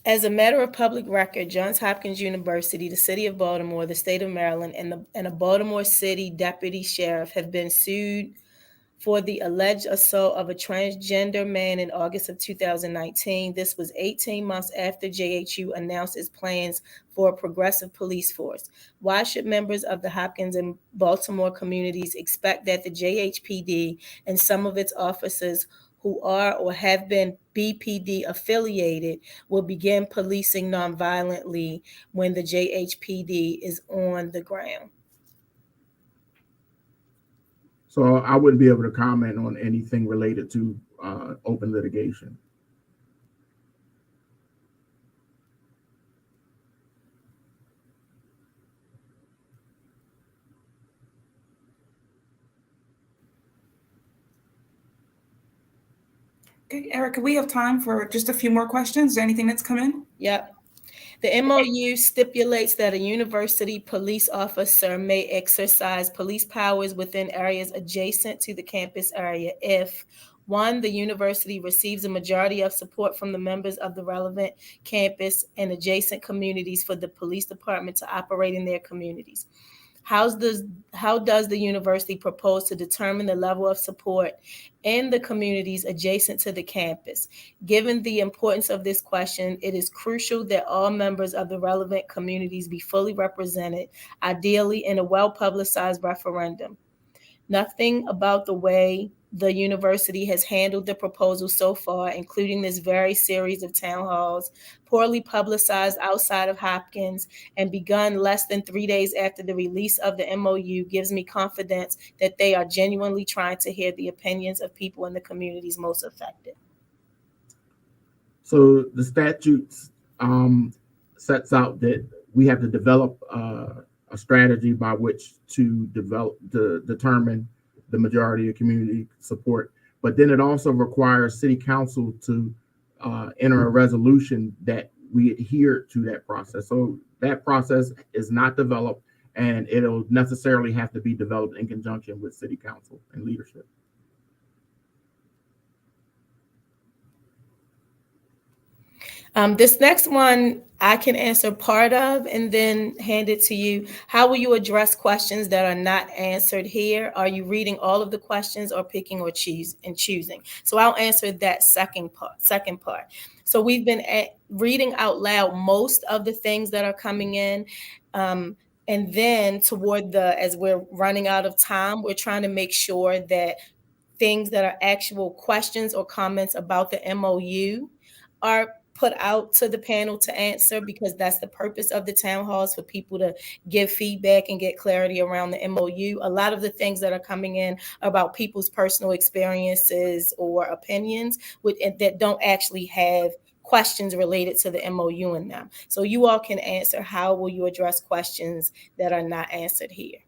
As a matter of public record, Johns Hopkins University, the City of Baltimore, the State of Maryland, and a Baltimore City deputy sheriff have been sued for the alleged assault of a transgender man in August of 2019. This was 18 months after JHU announced its plans for a progressive police force. Why should members of the Hopkins and Baltimore communities expect that the JHPD and some of its officers who are or have been BPD affiliated will begin policing nonviolently when the JHPD is on the ground? So I wouldn't be able to comment on anything related to open litigation. Okay, Erica, we have time for just a few more questions. Is there anything that's come in? Yep. The MOU stipulates that a university police officer may exercise police powers within areas adjacent to the campus area if, one, the university receives a majority of support from the members of the relevant campus and adjacent communities for the police department to operate in their communities. How does the university propose to determine the level of support in the communities adjacent to the campus? Given the importance of this question, it is crucial that all members of the relevant communities be fully represented, ideally in a well-publicized referendum. Nothing about the way the university has handled the proposal so far, including this very series of town halls, poorly publicized outside of Hopkins, and begun less than 3 days after the release of the MOU, gives me confidence that they are genuinely trying to hear the opinions of people in the communities most affected. So the statute sets out that we have to develop a strategy by which to determine the majority of community support. But then it also requires city council to enter a resolution that we adhere to that process. So that process is not developed, and it'll necessarily have to be developed in conjunction with city council and leadership. This next one I can answer part of and then hand it to you. How will you address questions that are not answered here? Are you reading all of the questions or picking or choosing? So I'll answer that second part. So we've been reading out loud most of the things that are coming in. And then as we're running out of time, we're trying to make sure that things that are actual questions or comments about the MOU are put out to the panel to answer, because that's the purpose of the town halls, for people to give feedback and get clarity around the MOU. A lot of the things that are coming in about people's personal experiences or opinions that don't actually have questions related to the MOU in them. So you all can answer, how will you address questions that are not answered here?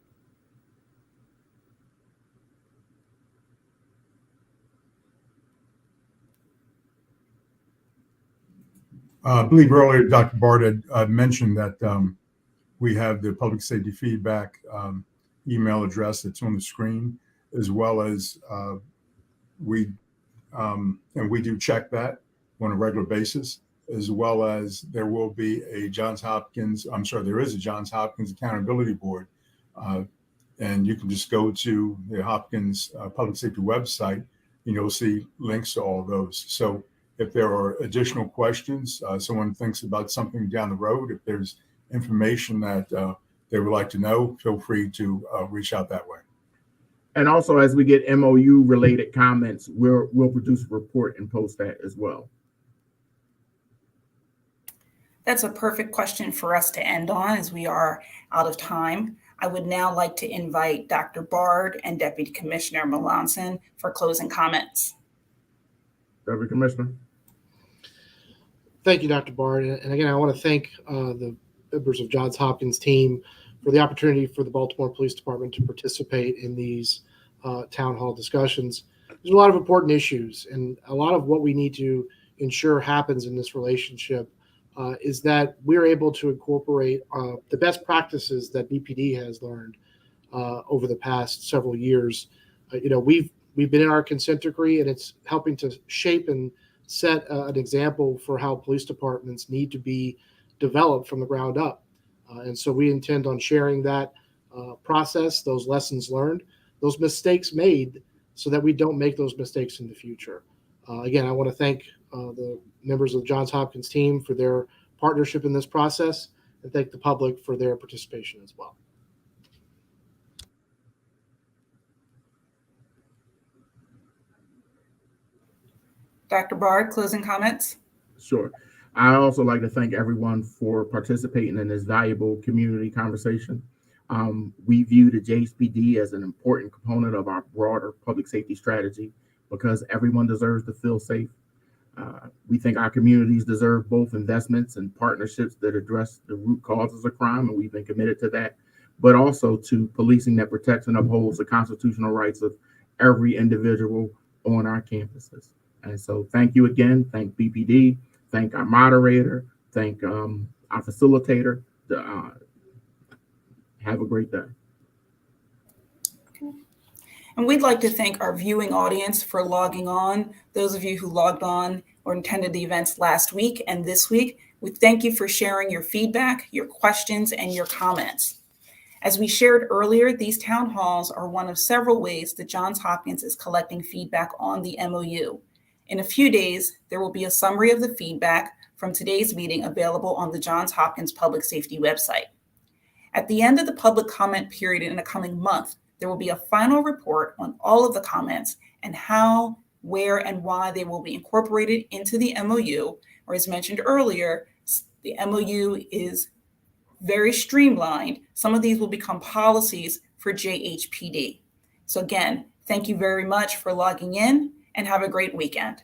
I believe earlier Dr. Bard had mentioned that we have the public safety feedback email address that's on the screen, as well as we do check that on a regular basis, as well as there will be a there is a Johns Hopkins Accountability Board. And you can just go to the Hopkins Public Safety website, and you'll see links to all those. So if there are additional questions, someone thinks about something down the road, if there's information that they would like to know, feel free to reach out that way. And also, as we get MOU related comments, we'll produce a report and post that as well. That's a perfect question for us to end on, as we are out of time. I would now like to invite Dr. Bard and Deputy Commissioner Melanson for closing comments. Deputy Commissioner. Thank you, Dr. Bard. And again, I want to thank the members of Johns Hopkins team for the opportunity for the Baltimore Police Department to participate in these town hall discussions. There's a lot of important issues, and a lot of what we need to ensure happens in this relationship is that we're able to incorporate the best practices that Jhpd has learned over the past several years. We've been in our consent decree, and it's helping to shape and set an example for how police departments need to be developed from the ground up. And so we intend on sharing that process, those lessons learned, those mistakes made, so that we don't make those mistakes in the future. Again, I want to thank the members of the Johns Hopkins team for their partnership in this process, and thank the public for their participation as well. Dr. Bard, closing comments? Sure. I also like to thank everyone for participating in this valuable community conversation. We view the Jhpd as an important component of our broader public safety strategy, because everyone deserves to feel safe. We think our communities deserve both investments and partnerships that address the root causes of crime, and we've been committed to that, but also to policing that protects and upholds the constitutional rights of every individual on our campuses. And so thank you again. Thank BPD. Thank our moderator. Thank our facilitator. Have a great day. And we'd like to thank our viewing audience for logging on. Those of you who logged on or attended the events last week and this week, we thank you for sharing your feedback, your questions, and your comments. As we shared earlier, these town halls are one of several ways that Johns Hopkins is collecting feedback on the MOU. In a few days, there will be a summary of the feedback from today's meeting available on the Johns Hopkins Public Safety website. At the end of the public comment period in the coming month, there will be a final report on all of the comments and how, where, and why they will be incorporated into the MOU. Or as mentioned earlier, the MOU is very streamlined. Some of these will become policies for Jhpd. So again, thank you very much for logging in, and have a great weekend.